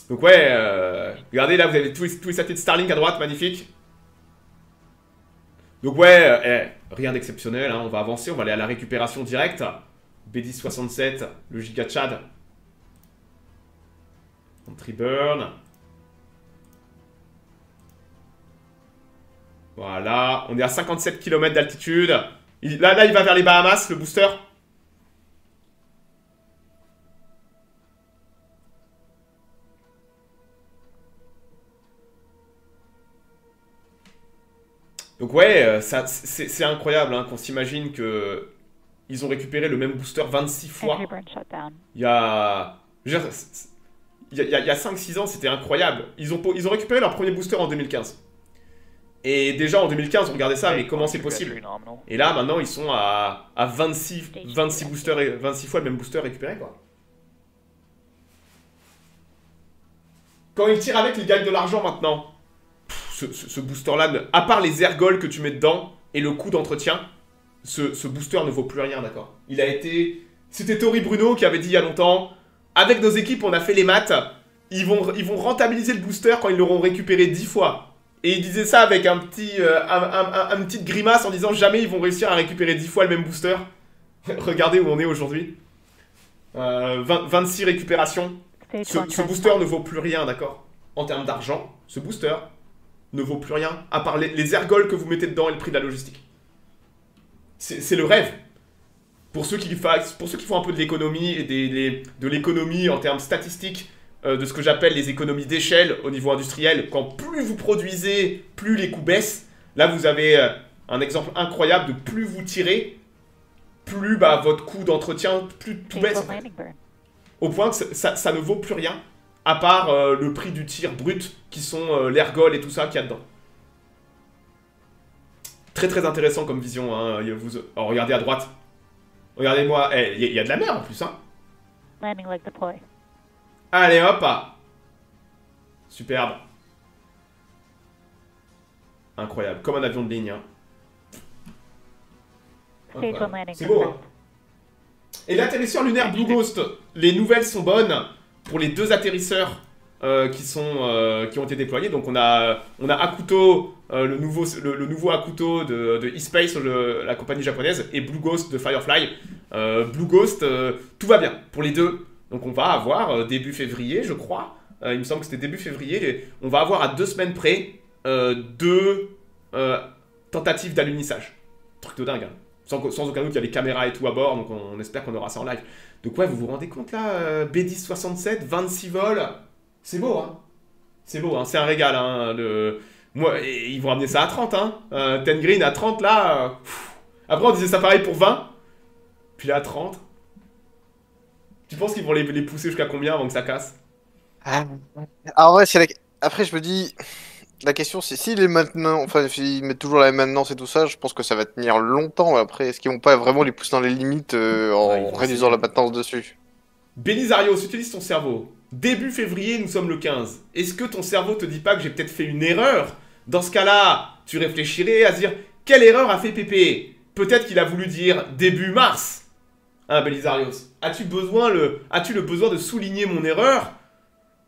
Donc ouais, regardez là, vous avez tous les satellites Starlink à droite, magnifique. Donc ouais, rien d'exceptionnel, hein, on va avancer, on va aller à la récupération directe. B1067, le Giga Chad. Entry burn. Voilà, on est à 57 km d'altitude. Là, il va vers les Bahamas, le booster. Donc ouais, c'est incroyable hein, qu'on s'imagine que ils ont récupéré le même booster 26 fois. Il y a 5-6 ans, c'était incroyable. Ils ont récupéré leur premier booster en 2015. Et déjà en 2015, on regardait ça, mais comment c'est possible? Et là, maintenant, ils sont à 26 boosters, 26 fois le même booster récupéré, quoi. Quand ils tirent avec, ils gagnent de l'argent maintenant. Ce booster-là, à part les ergols que tu mets dedans et le coût d'entretien, ce booster ne vaut plus rien, d'accord? Il a été... C'était Tori Bruno qui avait dit il y a longtemps, avec nos équipes, on a fait les maths, ils vont rentabiliser le booster quand ils l'auront récupéré 10 fois. Et il disait ça avec une petite grimace en disant jamais ils vont réussir à récupérer 10 fois le même booster. Regardez où on est aujourd'hui. 26 récupérations. Ce booster ne vaut plus rien, d'accord? En termes d'argent, ce booster ne vaut plus rien, à part les ergols que vous mettez dedans et le prix de la logistique. C'est le rêve. Pour ceux qui font un peu de l'économie et de l'économie en termes statistiques, de ce que j'appelle les économies d'échelle au niveau industriel, quand plus vous produisez, plus les coûts baissent. Là, vous avez un exemple incroyable de plus vous tirez, plus votre coût d'entretien, plus tout baisse. En fait. Au point que ça ne vaut plus rien, à part le prix du tir brut, qui sont l'ergol et tout ça qu'il y a dedans. Très très intéressant comme vision. Hein. Regardez à droite. Regardez-moi. Il y a de la mer en plus. Hein. Allez hop. Superbe. Incroyable. Comme un avion de ligne. Hein. C'est beau. Hein. Et l'atterrisseur lunaire Blue Ghost, les nouvelles sont bonnes pour les 2 atterrisseurs qui ont été déployés. Donc on a Akuto, le nouveau Akuto de eSpace, la compagnie japonaise, et Blue Ghost de Firefly. Blue Ghost, tout va bien pour les 2. Donc on va avoir début février, je crois. Il me semble que c'était début février. On va avoir à 2 semaines près 2 tentatives d'alunissage. Truc de dingue. Hein. Sans aucun doute, il y a les caméras et tout à bord, donc on espère qu'on aura ça en live. Donc ouais, vous vous rendez compte là, B1067, 26 vols, c'est beau, hein. C'est beau, hein, c'est un régal, hein. Moi, ils vont ramener ça à 30, hein. Ten Green à 30 là. Après, on disait ça pareil pour 20, puis là à 30. Tu penses qu'ils vont les pousser jusqu'à combien avant que ça casse? Ah ouais, après je me dis... La question c'est s'il est maintenant, enfin s'ils mettent toujours la même maintenance et tout ça, je pense que ça va tenir longtemps. Après, est-ce qu'ils vont pas vraiment les pousser dans les limites en réduisant la maintenance dessus? Belisario, utilise ton cerveau. Début février, nous sommes le 15. Est-ce que ton cerveau te dit pas que j'ai peut-être fait une erreur? Dans ce cas-là, tu réfléchirais à se dire quelle erreur a fait Pépé? Peut-être qu'il a voulu dire début mars. Hein, Belisarios, as-tu le besoin de souligner mon erreur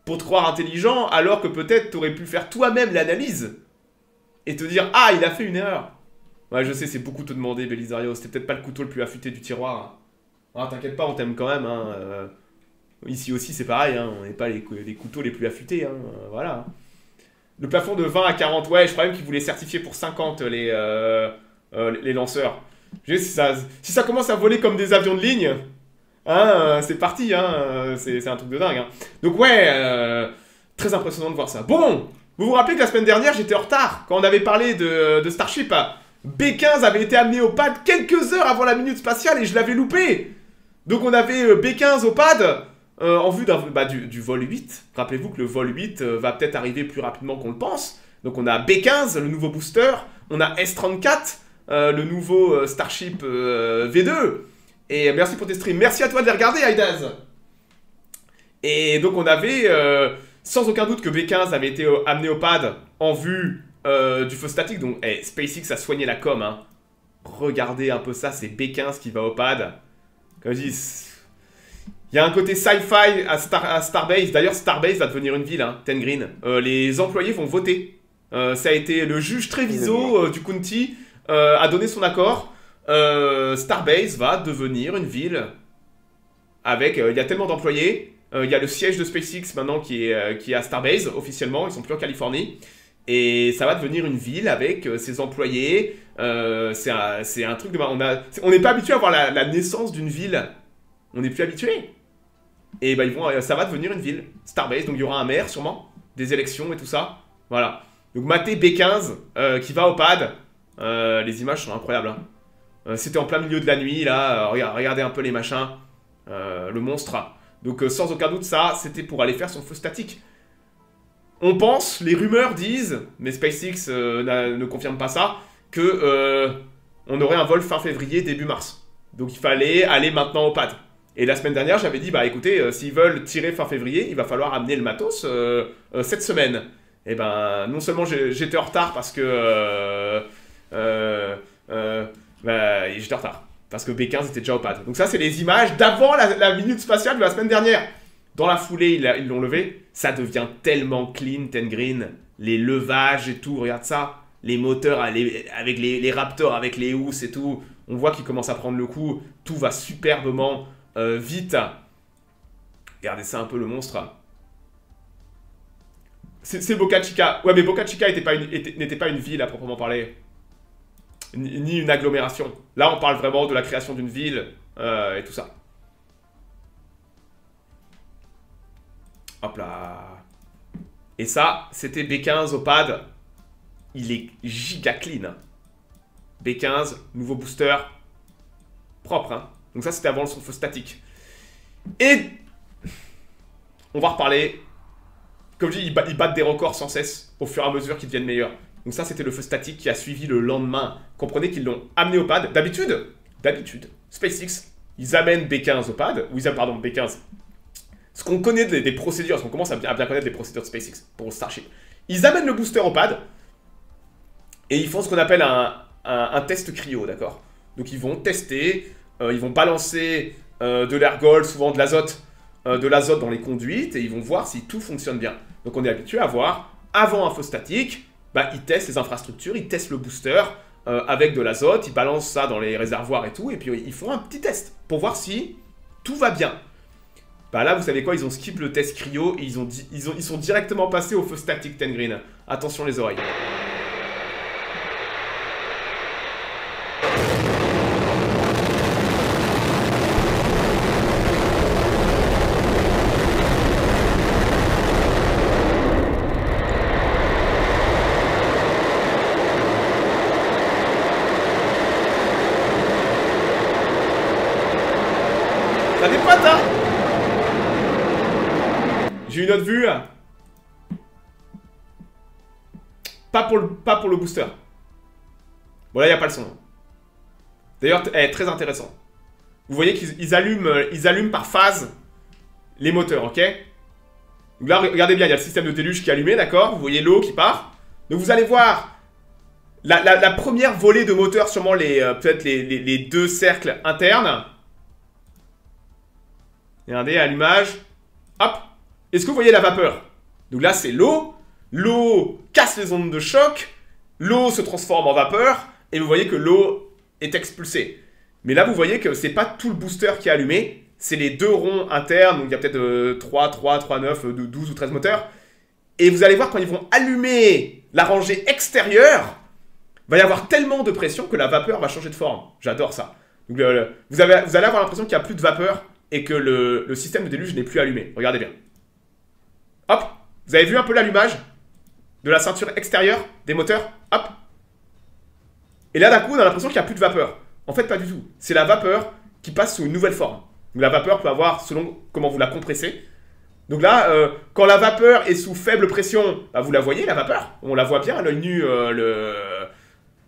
pour te croire intelligent, alors que peut-être t'aurais pu faire toi-même l'analyse et te dire « Ah, il a fait une erreur !» Ouais, je sais, c'est beaucoup te demander, Belisario. C'était peut-être pas le couteau le plus affûté du tiroir. Ah, t'inquiète pas, on t'aime quand même. Hein. Ici aussi, c'est pareil. Hein. On n'est pas les couteaux les plus affûtés. Hein. Voilà. Le plafond de 20 à 40, ouais, je crois même qu'ils voulaient certifier pour 50 les lanceurs. Je sais, si ça commence à voler comme des avions de ligne... Hein, c'est parti, hein, c'est un truc de dingue. Hein. Donc ouais, très impressionnant de voir ça. Bon, vous vous rappelez que la semaine dernière, j'étais en retard quand on avait parlé de Starship. B15 avait été amené au pad quelques heures avant la minute spatiale et je l'avais loupé. Donc on avait B15 au pad en vue du vol 8. Rappelez-vous que le vol 8 va peut-être arriver plus rapidement qu'on le pense. Donc on a B15, le nouveau booster. On a S34, le nouveau Starship V2. Et merci pour tes streams. Merci à toi de les regarder, Aidaz. Et donc on avait, sans aucun doute que B15 avait été amené au pad en vue du feu statique. Donc SpaceX a soigné la com. Hein. Regardez un peu ça, c'est B15 qui va au pad. Comme je dis, il y a un côté sci-fi à Starbase. D'ailleurs, Starbase va devenir une ville, hein, Ten Green. Les employés vont voter. Ça a été le juge Treviso du County a donné son accord. Starbase va devenir une ville avec, il y a tellement d'employés, il y a le siège de SpaceX maintenant qui est à Starbase officiellement, ils sont plus en Californie, et ça va devenir une ville avec ses employés, c'est un truc de... On n'est pas habitué à voir la naissance d'une ville, on n'est plus habitué, et bah ça va devenir une ville, Starbase, donc il y aura un maire sûrement, des élections et tout ça, voilà. Donc matez B15 qui va au pad, les images sont incroyables, hein. C'était en plein milieu de la nuit, là, regardez un peu les machins, le monstre. Donc sans aucun doute, ça, c'était pour aller faire son feu statique. On pense, les rumeurs disent, mais SpaceX ne confirme pas ça, que on aurait un vol fin février, début mars. Donc il fallait aller maintenant au pad. Et la semaine dernière, j'avais dit, bah écoutez, s'ils veulent tirer fin février, il va falloir amener le matos cette semaine. Et ben, non seulement j'étais en retard parce que... j'étais en retard. Parce que B15 était déjà au pad. Donc ça, c'est les images d'avant la minute spatiale de la semaine dernière. Dans la foulée, ils l'ont levé. Ça devient tellement clean, Ten Green. Les levages et tout, regarde ça. Les moteurs avec les Raptors, avec les housses et tout. On voit qu'ils commencent à prendre le coup. tout va superbement vite. Regardez ça un peu le monstre. C'est Boca Chica. Ouais, mais Boca Chica n'était pas une ville à proprement parler. Ni une agglomération. Là, on parle vraiment de la création d'une ville et tout ça. Hop là. Et ça, c'était B15 au pad. Il est giga clean. B15, nouveau booster. Propre, hein. Donc ça, c'était avant son feu statique. Et on va reparler. Comme je dis, ils battent des records sans cesse au fur et à mesure qu'ils deviennent meilleurs. Donc ça, c'était le feu statique qui a suivi le lendemain. Comprenez qu'ils l'ont amené au pad. D'habitude, SpaceX, ils amènent B15 au pad. Ou ils amènent, pardon, B15. Ce qu'on connaît des procédures, parce qu'on commence à bien connaître les procédures de SpaceX pour Starship. Ils amènent le booster au pad. Et ils font ce qu'on appelle un test cryo, d'accord? Donc ils vont tester, ils vont balancer de l'ergol, souvent de l'azote dans les conduites, et ils vont voir si tout fonctionne bien. Donc on est habitué à voir, avant un feu statique, bah, ils testent les infrastructures, ils testent le booster avec de l'azote, ils balancent ça dans les réservoirs et tout, et puis ils font un petit test pour voir si tout va bien. Bah là, vous savez quoi, ils ont skip le test cryo, et ils sont directement passés au feu statique Ten Green. Attention les oreilles. T'as des potes, hein? J'ai une autre vue. Pas pour le booster. Bon, là, il n'y a pas le son. D'ailleurs, très intéressant. Vous voyez qu'ils allument par phase les moteurs, ok? Donc là, regardez bien, il y a le système de déluge qui est allumé, d'accord? Vous voyez l'eau qui part. Donc vous allez voir la première volée de moteurs, sûrement peut-être les deux cercles internes. Regardez, allumage. Hop. Est-ce que vous voyez la vapeur? Donc là, c'est l'eau. L'eau casse les ondes de choc. L'eau se transforme en vapeur. Et vous voyez que l'eau est expulsée. Mais là, vous voyez que c'est pas tout le booster qui est allumé. C'est les deux ronds internes. Donc il y a peut-être 3, 9, 12 ou 13 moteurs. Et vous allez voir, quand ils vont allumer la rangée extérieure, il va y avoir tellement de pression que la vapeur va changer de forme. J'adore ça. Donc, vous allez avoir l'impression qu'il n'y a plus de vapeur et que le système de déluge n'est plus allumé. Regardez bien. Hop, vous avez vu un peu l'allumage de la ceinture extérieure des moteurs? Hop. Et là, d'un coup, on a l'impression qu'il n'y a plus de vapeur. En fait, pas du tout. C'est la vapeur qui passe sous une nouvelle forme. Donc, la vapeur peut avoir, selon comment vous la compressez. Donc là, quand la vapeur est sous faible pression, bah, vous la voyez, la vapeur. On la voit bien à l'œil nu.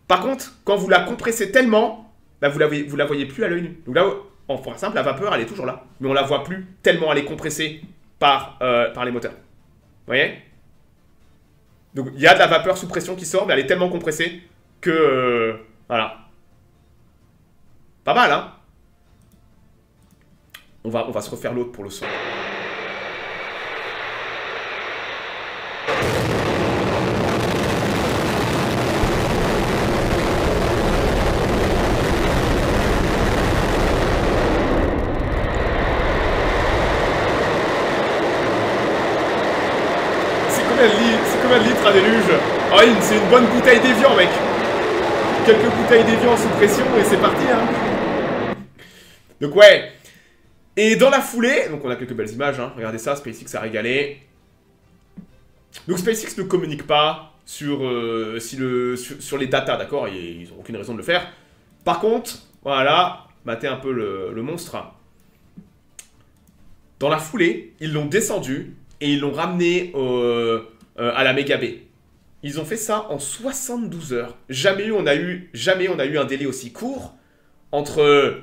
Par contre, quand vous la compressez tellement, bah, vous la voyez plus à l'œil nu. Donc là, en point simple, la vapeur, elle est toujours là. Mais on la voit plus tellement elle est compressée par les moteurs. Vous voyez? Donc il y a de la vapeur sous pression qui sort, mais elle est tellement compressée que... voilà. Pas mal, hein? On va se refaire l'autre pour le son. C'est combien de litres à déluge? Oh, c'est une bonne bouteille d'évian, mec. Quelques bouteilles d'évian sous pression et c'est parti, hein. Donc ouais. Et dans la foulée, donc on a quelques belles images, hein. Regardez ça, SpaceX a régalé. Donc SpaceX ne communique pas sur les datas, d'accord? Ils n'ont aucune raison de le faire. Par contre, voilà, matez un peu le monstre. Dans la foulée, ils l'ont descendu et ils l'ont ramené à la méga baie. Ils ont fait ça en 72 heures. Jamais on a eu un délai aussi court entre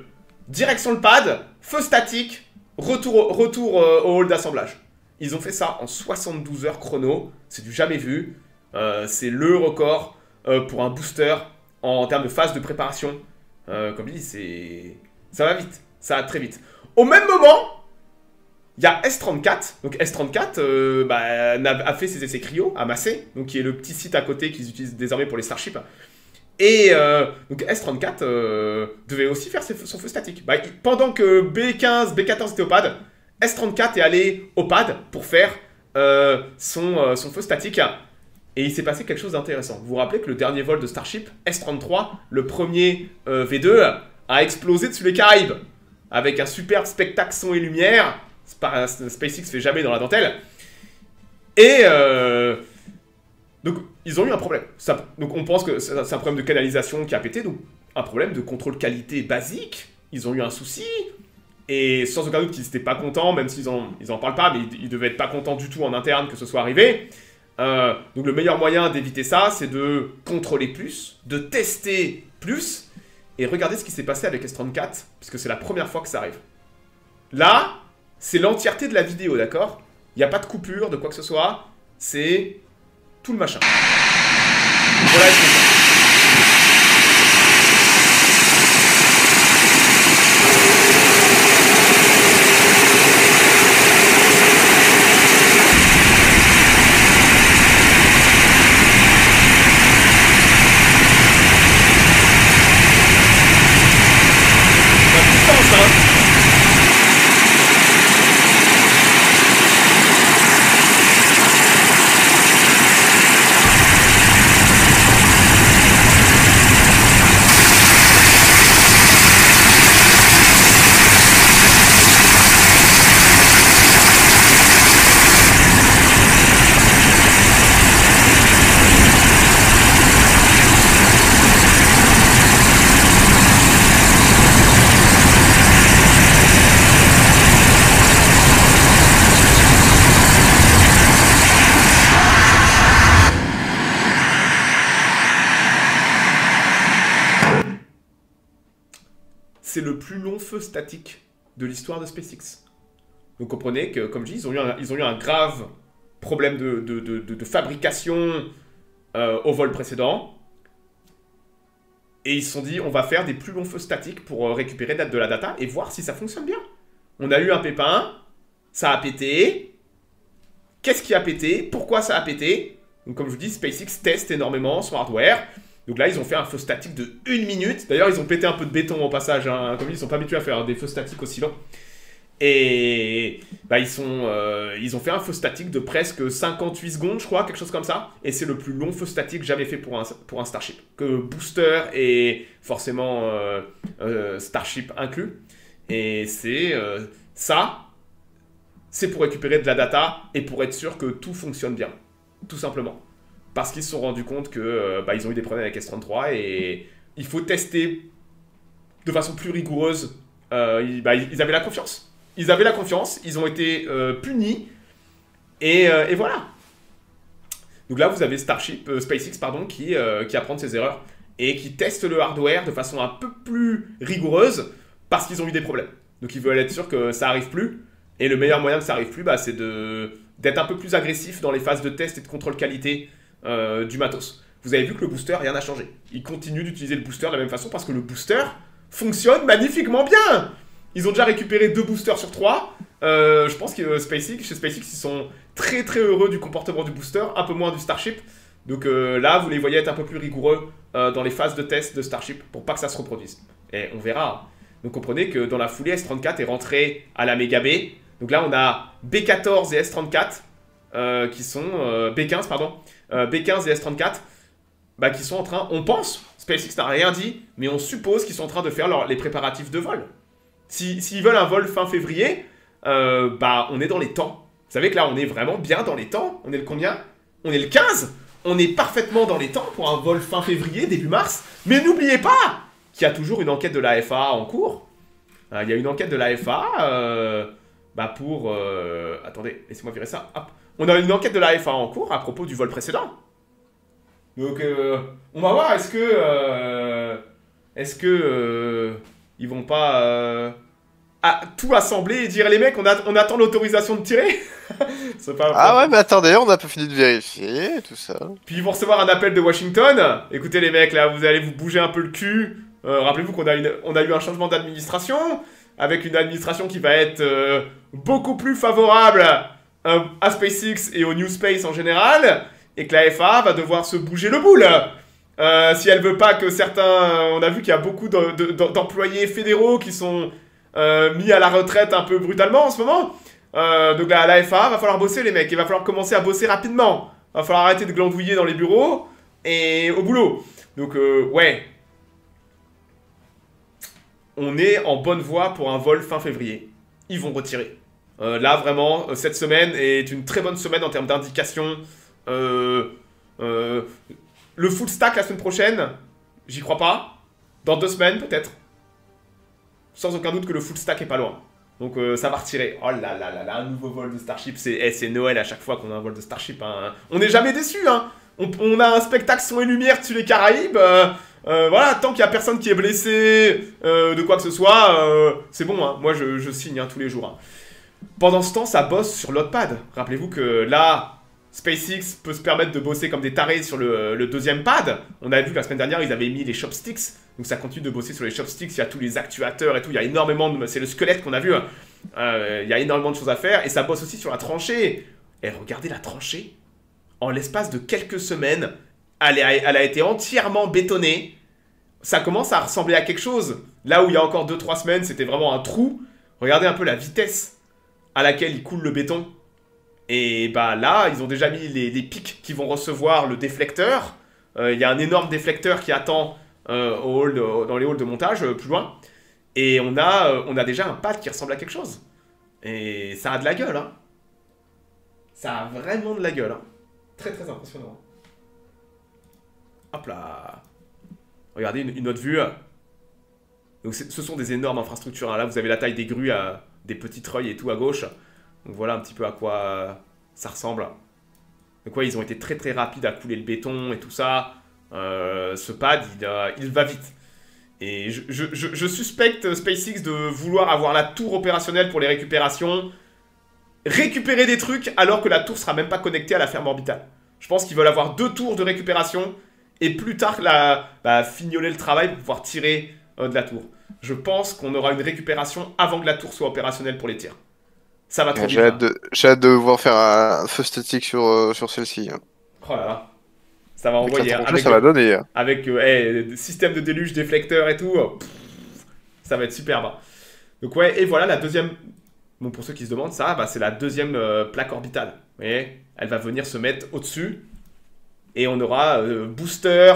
direction le pad, feu statique, retour au hall d'assemblage. Ils ont fait ça en 72 heures chrono. C'est du jamais vu. C'est le record pour un booster en termes de phase de préparation. Comme je dis, ça va vite. Ça va très vite. Au même moment, il y a S34, donc S34 a fait ses essais cryo à Massey, donc qui est le petit site à côté qu'ils utilisent désormais pour les Starships. Et donc S34 devait aussi faire son feu statique. Bah, pendant que B15, B14 étaient au pad, S34 est allé au pad pour faire son feu statique. Et il s'est passé quelque chose d'intéressant. Vous vous rappelez que le dernier vol de Starship, S33, le premier V2, a explosé dessus les Caraïbes. Avec un superbe spectacle son et lumière. SpaceX fait jamais dans la dentelle. Et donc ils ont eu un problème. Donc on pense que c'est un problème de canalisation qui a pété. Donc un problème de contrôle qualité basique. Ils ont eu un souci. Et sans aucun doute qu'ils n'étaient pas contents, même s'ils en parlent pas, mais ils devaient être pas contents du tout en interne que ce soit arrivé. Donc le meilleur moyen d'éviter ça, c'est de contrôler plus, de tester plus, et regardez ce qui s'est passé avec S34, puisque c'est la première fois que ça arrive. Là, c'est l'entièreté de la vidéo, d'accord? Il n'y a pas de coupure, de quoi que ce soit, c'est tout le machin. Voilà S34. C'est le plus long feu statique de l'histoire de SpaceX. Donc comprenez que, comme je dis, ils ont eu un grave problème de fabrication au vol précédent. Et ils se sont dit, on va faire des plus longs feux statiques pour récupérer de la data et voir si ça fonctionne bien. On a eu un pépin, ça a pété. Qu'est-ce qui a pété? Pourquoi ça a pété? Donc comme je vous dis, SpaceX teste énormément son hardware. Donc là, ils ont fait un feu statique de 1 minute. D'ailleurs, ils ont pété un peu de béton au passage. Hein. Comme ils ne sont pas habitués à faire des feux statiques aussi longs. Et bah, ils ont fait un feu statique de presque 58 secondes, je crois, quelque chose comme ça. Et c'est le plus long feu statique jamais fait pour un Starship. Que Booster et forcément Starship inclus. Et ça, c'est pour récupérer de la data et pour être sûr que tout fonctionne bien. Tout simplement. Parce qu'ils se sont rendus compte que ils ont eu des problèmes avec S33 et il faut tester de façon plus rigoureuse. Ils avaient la confiance. Ils avaient la confiance, ils ont été punis et voilà. Donc là, vous avez SpaceX qui apprend de ses erreurs et qui teste le hardware de façon un peu plus rigoureuse parce qu'ils ont eu des problèmes. Donc ils veulent être sûrs que ça n'arrive plus. Et le meilleur moyen que ça n'arrive plus, c'est d'être un peu plus agressif dans les phases de test et de contrôle qualité du matos. Vous avez vu que le booster, rien n'a changé. Il continue d'utiliser le booster de la même façon parce que le booster fonctionne magnifiquement bien. Ils ont déjà récupéré 2 boosters sur 3. Je pense que chez SpaceX, ils sont très très heureux du comportement du booster, un peu moins du Starship. Donc là, vous les voyez être un peu plus rigoureux dans les phases de test de Starship pour pas que ça se reproduise. Et on verra. Donc comprenez que dans la foulée, S34 est rentré à la méga B. Donc là, on a B14 et S34 qui sont... B15, pardon. B15 et S34 qui sont en train... On pense, SpaceX n'a rien dit, mais on suppose qu'ils sont en train de faire les préparatifs de vol. S'ils veulent un vol fin février, on est dans les temps. Vous savez que là, on est vraiment bien dans les temps. On est le combien? On est le 15. On est parfaitement dans les temps pour un vol fin février, début mars. Mais n'oubliez pas qu'il y a toujours une enquête de la FAA en cours. Il y a une enquête de la FAA pour... attendez, laissez-moi virer ça. Hop. On a une enquête de la FAA en cours à propos du vol précédent. Donc, on va voir, est-ce que ils vont pas tout assembler et dire les mecs, on attend l'autorisation de tirer. Ouais, mais attendez, on a pas fini de vérifier, tout ça. Puis ils vont recevoir un appel de Washington. Écoutez les mecs, là, vous allez vous bouger un peu le cul. Rappelez-vous qu'on a eu un changement d'administration, avec une administration qui va être beaucoup plus favorable à SpaceX et au New Space en général, et que la FAA va devoir se bouger le boule. Si elle veut pas que certains... on a vu qu'il y a beaucoup d'employés fédéraux qui sont mis à la retraite un peu brutalement en ce moment. Donc la FA, va falloir bosser les mecs. Il va falloir commencer à bosser rapidement. Va falloir arrêter de glandouiller dans les bureaux et au boulot. Donc ouais. On est en bonne voie pour un vol fin février. Ils vont retirer. Là, vraiment, cette semaine est une très bonne semaine en termes d'indication. Le full stack la semaine prochaine, j'y crois pas. Dans 2 semaines, peut-être. Sans aucun doute que le full stack est pas loin. Donc ça va retirer. Oh là là là là, un nouveau vol de Starship. C'est Noël à chaque fois qu'on a un vol de Starship. Hein. On n'est jamais déçu. Hein. On a un spectacle son et lumière dessus les Caraïbes. Voilà, tant qu'il n'y a personne qui est blessé de quoi que ce soit, c'est bon. Hein. Moi, je signe hein, tous les jours. Hein. Pendant ce temps, ça bosse sur l'autre pad. Rappelez-vous que là, SpaceX peut se permettre de bosser comme des tarés sur le deuxième pad. On a vu que la semaine dernière, ils avaient mis les chopsticks. Donc ça continue de bosser sur les chopsticks. Il y a tous les actuateurs et tout. Il y a énormément de... C'est le squelette qu'on a vu. Il y a énormément de choses à faire. Et ça bosse aussi sur la tranchée. Et regardez la tranchée. En l'espace de quelques semaines, elle a été entièrement bétonnée. Ça commence à ressembler à quelque chose. Là où il y a encore 2-3 semaines, c'était vraiment un trou. Regardez un peu la vitesse à laquelle il coule le béton. Et bah là, ils ont déjà mis les pics qui vont recevoir le déflecteur. Il y a un énorme déflecteur qui attend dans les halls de montage plus loin. Et on a déjà un pad qui ressemble à quelque chose. Et ça a de la gueule. Hein. Ça a vraiment de la gueule. Hein. Très très impressionnant. Hop là. Regardez une autre vue. Donc ce sont des énormes infrastructures. Hein. Là, vous avez la taille des grues, des petits treuils et tout à gauche. Donc voilà un petit peu à quoi ça ressemble. Donc ouais, ils ont été très très rapides à couler le béton et tout ça. Ce pad, il va vite. Et je suspecte SpaceX de vouloir avoir la tour opérationnelle pour les récupérations. Récupérer des trucs alors que la tour sera même pas connectée à la ferme orbitale. Je pense qu'ils veulent avoir 2 tours de récupération et plus tard fignoler le travail pour pouvoir tirer de la tour. Je pense qu'on aura une récupération avant que la tour soit opérationnelle pour les tirs. Ça va trop vite. J'ai hâte de voir faire un feu statique sur celle-ci. Hein. Oh là là. Ça va envoyer. Ça va donner. Hein. Avec système de déluge, déflecteur et tout. Ça va être superbe. Donc ouais, et voilà la deuxième... Bon, pour ceux qui se demandent, ça, c'est la deuxième plaque orbitale. Vous voyez, elle va venir se mettre au-dessus. Et on aura le booster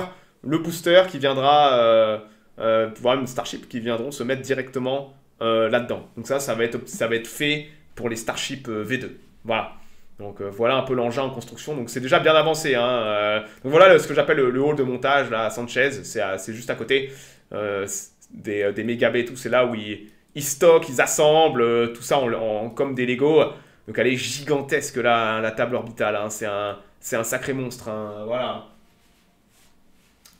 qui viendra... voir une Starship qui viendront se mettre directement là-dedans. Donc ça va être fait pour les Starship V2. Voilà. Donc voilà un peu l'engin en construction. Donc c'est déjà bien avancé. Hein. Donc voilà ce que j'appelle le hall de montage là, à Sanchez. C'est juste à côté des mégabés et tout. C'est là où ils stockent, ils assemblent tout ça comme des Lego. Donc elle est gigantesque là, hein, la table orbitale. Hein. C'est un sacré monstre. Hein. Voilà.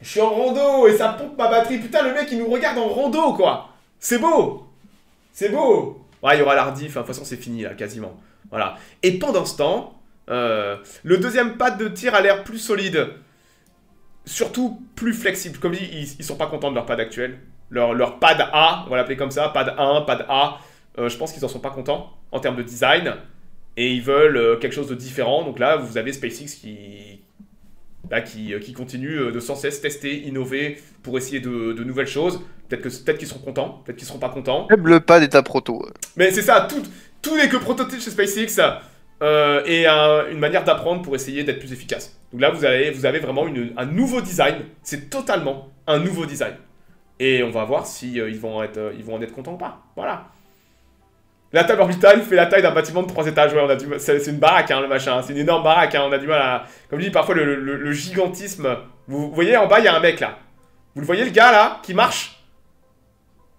Je suis en rando et ça pompe ma batterie. Putain, le mec, il nous regarde en rando, quoi. C'est beau. C'est beau. Ouais, il y aura l'Ardif. Enfin, de toute façon, c'est fini, là, quasiment. Voilà. Et pendant ce temps, le deuxième pad de tir a l'air plus solide. Surtout plus flexible. Comme dit, ils sont pas contents de leur pad actuel. Leur pad A, on va l'appeler comme ça. Pad 1, pad A. Je pense qu'ils en sont pas contents en termes de design. Et ils veulent quelque chose de différent. Donc là, vous avez SpaceX qui continue de sans cesse tester, innover pour essayer de nouvelles choses. Peut-être qu'ils seront contents, peut-être qu'ils seront pas contents. Même le pad est un proto. Mais c'est ça, tout n'est que prototype chez SpaceX et une manière d'apprendre pour essayer d'être plus efficace. Donc là, vous avez vraiment un nouveau design. C'est totalement un nouveau design. Et on va voir si ils vont en être contents ou pas. Voilà. La table orbitale fait la taille d'un bâtiment de 3 étages. Ouais, c'est une baraque, hein, le machin. C'est une énorme baraque. Hein, on a du mal à... Comme je dis, parfois, le gigantisme... Vous voyez, en bas, il y a un mec, là. Vous le voyez, le gars, là, qui marche?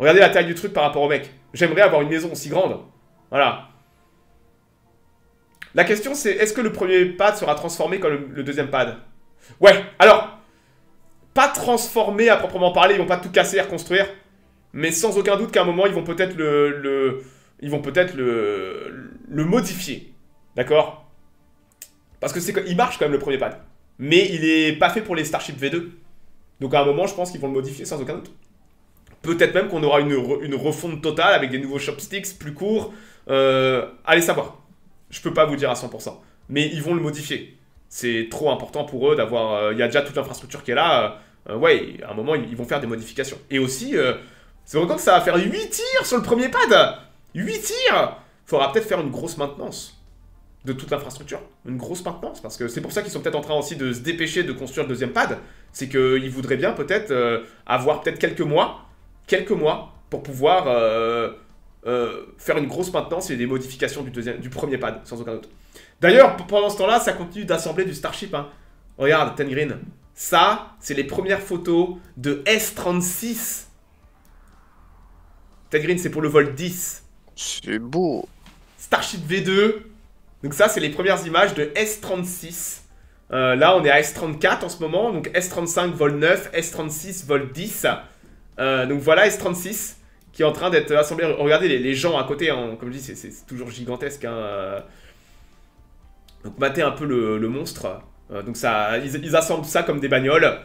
Regardez la taille du truc par rapport au mec. J'aimerais avoir une maison aussi grande. Voilà. La question, c'est est-ce que le premier pad sera transformé comme le deuxième pad? Ouais, alors... Pas transformé à proprement parler. Ils vont pas tout casser et reconstruire. Mais sans aucun doute qu'à un moment, ils vont peut-être ils vont peut-être le modifier. D'accord? Parce que il marche quand même le premier pad. Mais il est pas fait pour les Starship V2. Donc à un moment, je pense qu'ils vont le modifier sans aucun doute. Peut-être même qu'on aura une refonte totale avec des nouveaux chopsticks plus courts. Allez savoir. Je peux pas vous dire à 100%. Mais ils vont le modifier. C'est trop important pour eux d'avoir... Il y a déjà toute l'infrastructure qui est là. ouais, à un moment, ils vont faire des modifications. Et aussi, c'est vraiment que ça va faire 8 tirs sur le premier pad. 8 tirs. Faudra peut-être faire une grosse maintenance de toute l'infrastructure. Une grosse maintenance, parce que c'est pour ça qu'ils sont peut-être en train aussi de se dépêcher de construire le deuxième pad. C'est qu'ils voudraient bien peut-être avoir peut-être quelques mois pour pouvoir faire une grosse maintenance et des modifications du premier pad, sans aucun doute. D'ailleurs, pendant ce temps-là, ça continue d'assembler du Starship. Hein. Regarde, Ten Green. Ça, c'est les premières photos de S36. Ten Green, c'est pour le vol 10. C'est beau. Starship V2. Donc ça, c'est les premières images de S36. Là, on est à S34 en ce moment. Donc S35 vol 9, S36 vol 10. Donc voilà S36 qui est en train d'être assemblé. Regardez les gens à côté. Hein. Comme je dis, c'est toujours gigantesque. Hein. Donc matez un peu le monstre. Donc ça, ils assemblent ça comme des bagnoles.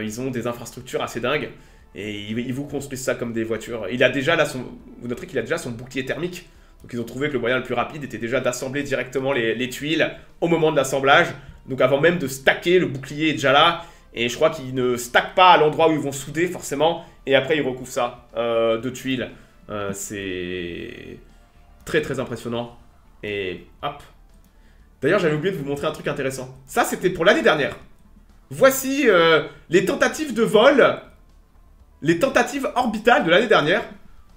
Ils ont des infrastructures assez dingues. Et ils vous construisent ça comme des voitures. Il a déjà là vous noterez qu'il a déjà son bouclier thermique. Donc ils ont trouvé que le moyen le plus rapide était déjà d'assembler directement les tuiles au moment de l'assemblage. Donc avant même de stacker, le bouclier est déjà là. Et je crois qu'ils ne stackent pas à l'endroit où ils vont souder forcément. Et après ils recouvrent ça de tuiles. C'est très très impressionnant. Et hop. D'ailleurs j'avais oublié de vous montrer un truc intéressant. Ça c'était pour l'année dernière. Voici les tentatives de vol. Les tentatives orbitales de l'année dernière.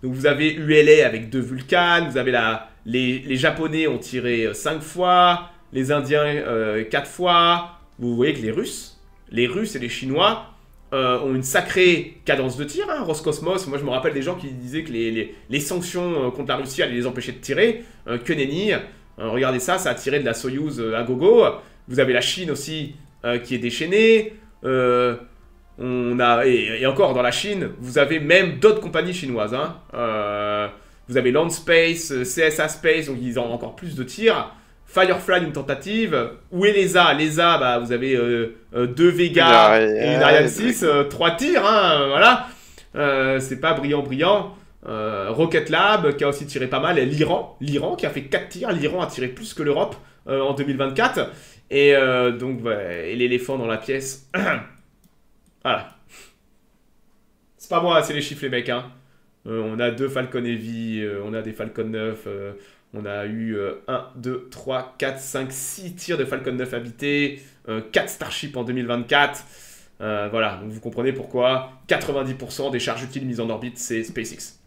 Donc vous avez ULA avec 2 Vulcanes, vous avez les Japonais ont tiré 5 fois, les Indiens 4 fois. Vous voyez que les Russes et les Chinois ont une sacrée cadence de tir. Hein. Roscosmos, moi je me rappelle des gens qui disaient que les sanctions contre la Russie allaient les empêcher de tirer. Que nenni. Regardez ça, ça a tiré de la Soyouz à gogo. Vous avez la Chine aussi qui est déchaînée. Et encore dans la Chine, vous avez même d'autres compagnies chinoises. Hein. Vous avez Landspace, CSA Space, donc ils ont encore plus de tirs. Firefly, une tentative. Où est l'ESA? L'ESA, bah, vous avez 2 Vega et une Ariane 6, 3 tirs. Hein, voilà. C'est pas brillant. Rocket Lab qui a aussi tiré pas mal. Et l'Iran qui a fait 4 tirs. L'Iran a tiré plus que l'Europe en 2024. Et donc, et l'éléphant dans la pièce. Voilà. C'est pas moi, c'est les chiffres les mecs. Hein. On a 2 Falcon Heavy, on a des Falcon 9, on a eu 1, 2, 3, 4, 5, 6 tirs de Falcon 9 habités, 4 Starship en 2024. Voilà, donc vous comprenez pourquoi 90% des charges utiles mises en orbite, c'est SpaceX.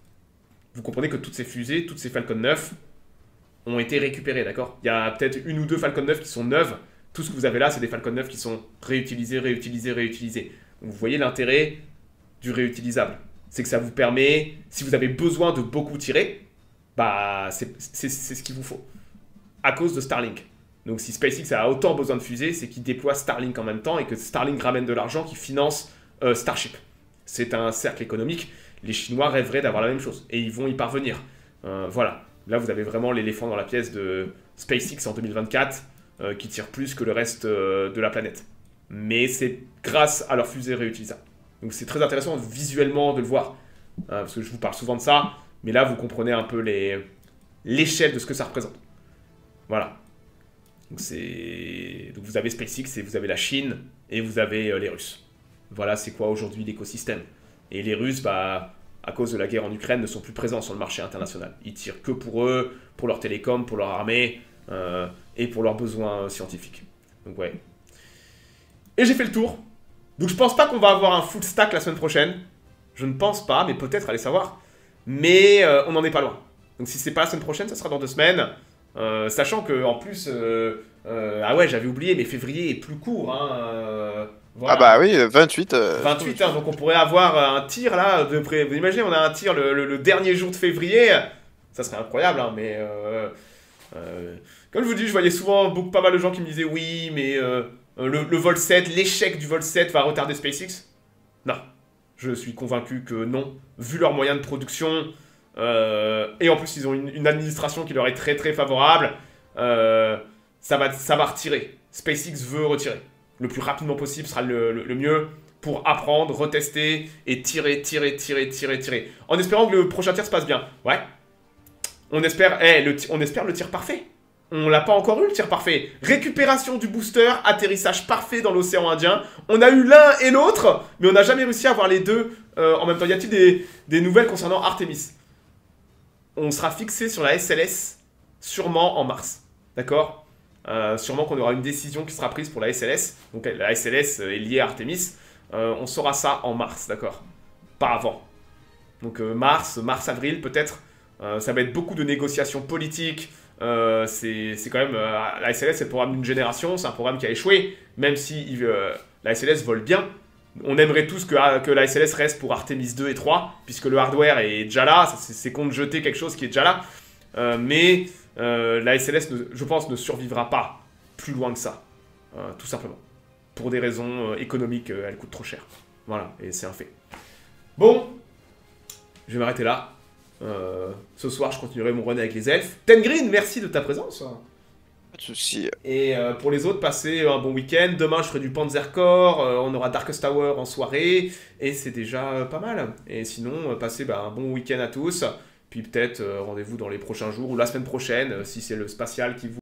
Vous comprenez que toutes ces fusées, toutes ces Falcon 9 ont été récupérées, d'accord? Il y a peut-être 1 ou 2 Falcon 9 qui sont neuves. Tout ce que vous avez là, c'est des Falcon 9 qui sont réutilisés. Donc vous voyez l'intérêt du réutilisable. C'est que ça vous permet, si vous avez besoin de beaucoup tirer, bah c'est ce qu'il vous faut. À cause de Starlink. Donc si SpaceX a autant besoin de fusées, c'est qu'il déploie Starlink en même temps et que Starlink ramène de l'argent qui finance Starship. C'est un cercle économique. Les Chinois rêveraient d'avoir la même chose. Et ils vont y parvenir. Voilà. Là, vous avez vraiment l'éléphant dans la pièce de SpaceX en 2024 qui tire plus que le reste de la planète. Mais c'est grâce à leurs fusées réutilisables. Donc c'est très intéressant visuellement de le voir. Parce que je vous parle souvent de ça. Mais là, vous comprenez un peu l'échelle de ce que ça représente. Voilà. Donc vous avez SpaceX et vous avez la Chine et vous avez les Russes. Voilà c'est quoi aujourd'hui l'écosystème. Et les Russes, bah, à cause de la guerre en Ukraine, ne sont plus présents sur le marché international. Ils tirent que pour eux, pour leur télécom, pour leur armée et pour leurs besoins scientifiques. Donc ouais. Et j'ai fait le tour. Donc je pense pas qu'on va avoir un full stack la semaine prochaine. Je ne pense pas, mais peut-être, allez savoir. Mais on n'en est pas loin. Donc si c'est pas la semaine prochaine, ça sera dans 2 semaines. Sachant que en plus, ah ouais, j'avais oublié, mais février est plus court. Hein, voilà. Ah bah oui, 28. 28, hein, donc on pourrait avoir un tir là de près. Vous imaginez, on a un tir le dernier jour de février. Ça serait incroyable, hein, mais comme je vous dis, je voyais souvent pas mal de gens qui me disaient oui, mais le vol 7, l'échec du vol 7 va retarder SpaceX. Non, je suis convaincu que non, vu leurs moyens de production. Et en plus, ils ont une administration qui leur est très très favorable. Ça va retirer. SpaceX veut retirer. Le plus rapidement possible sera le mieux pour apprendre, retester et tirer. En espérant que le prochain tir se passe bien. Ouais. On espère le tir parfait. On l'a pas encore eu le tir parfait. Récupération du booster, atterrissage parfait dans l'océan Indien. On a eu l'un et l'autre, mais on n'a jamais réussi à avoir les deux en même temps. Y a-t-il des nouvelles concernant Artemis? On sera fixé sur la SLS sûrement en mars. D'accord? Sûrement qu'on aura une décision qui sera prise pour la SLS. Donc la SLS est liée à Artemis. On saura ça en mars, d'accord? Pas avant. Donc mars-avril peut-être. Ça va être beaucoup de négociations politiques. C'est quand même... la SLS c'est le programme d'une génération. C'est un programme qui a échoué. Même si la SLS vole bien. On aimerait tous que la SLS reste pour Artemis 2 et 3. Puisque le hardware est déjà là. C'est con de jeter quelque chose qui est déjà là. Mais la SLS, je pense, ne survivra pas plus loin que ça. Tout simplement. Pour des raisons économiques, elle coûte trop cher. Voilà, et c'est un fait. Bon, je vais m'arrêter là. Ce soir, je continuerai mon run avec les elfes. Tengreen, merci de ta présence. Pas de soucis. Et pour les autres, passez un bon week-end. Demain, je ferai du Panzer Corps. On aura Darkest Tower en soirée. Et c'est déjà pas mal. Et sinon, passez un bon week-end à tous. Puis peut-être rendez-vous dans les prochains jours ou la semaine prochaine, si c'est le spatial qui vous...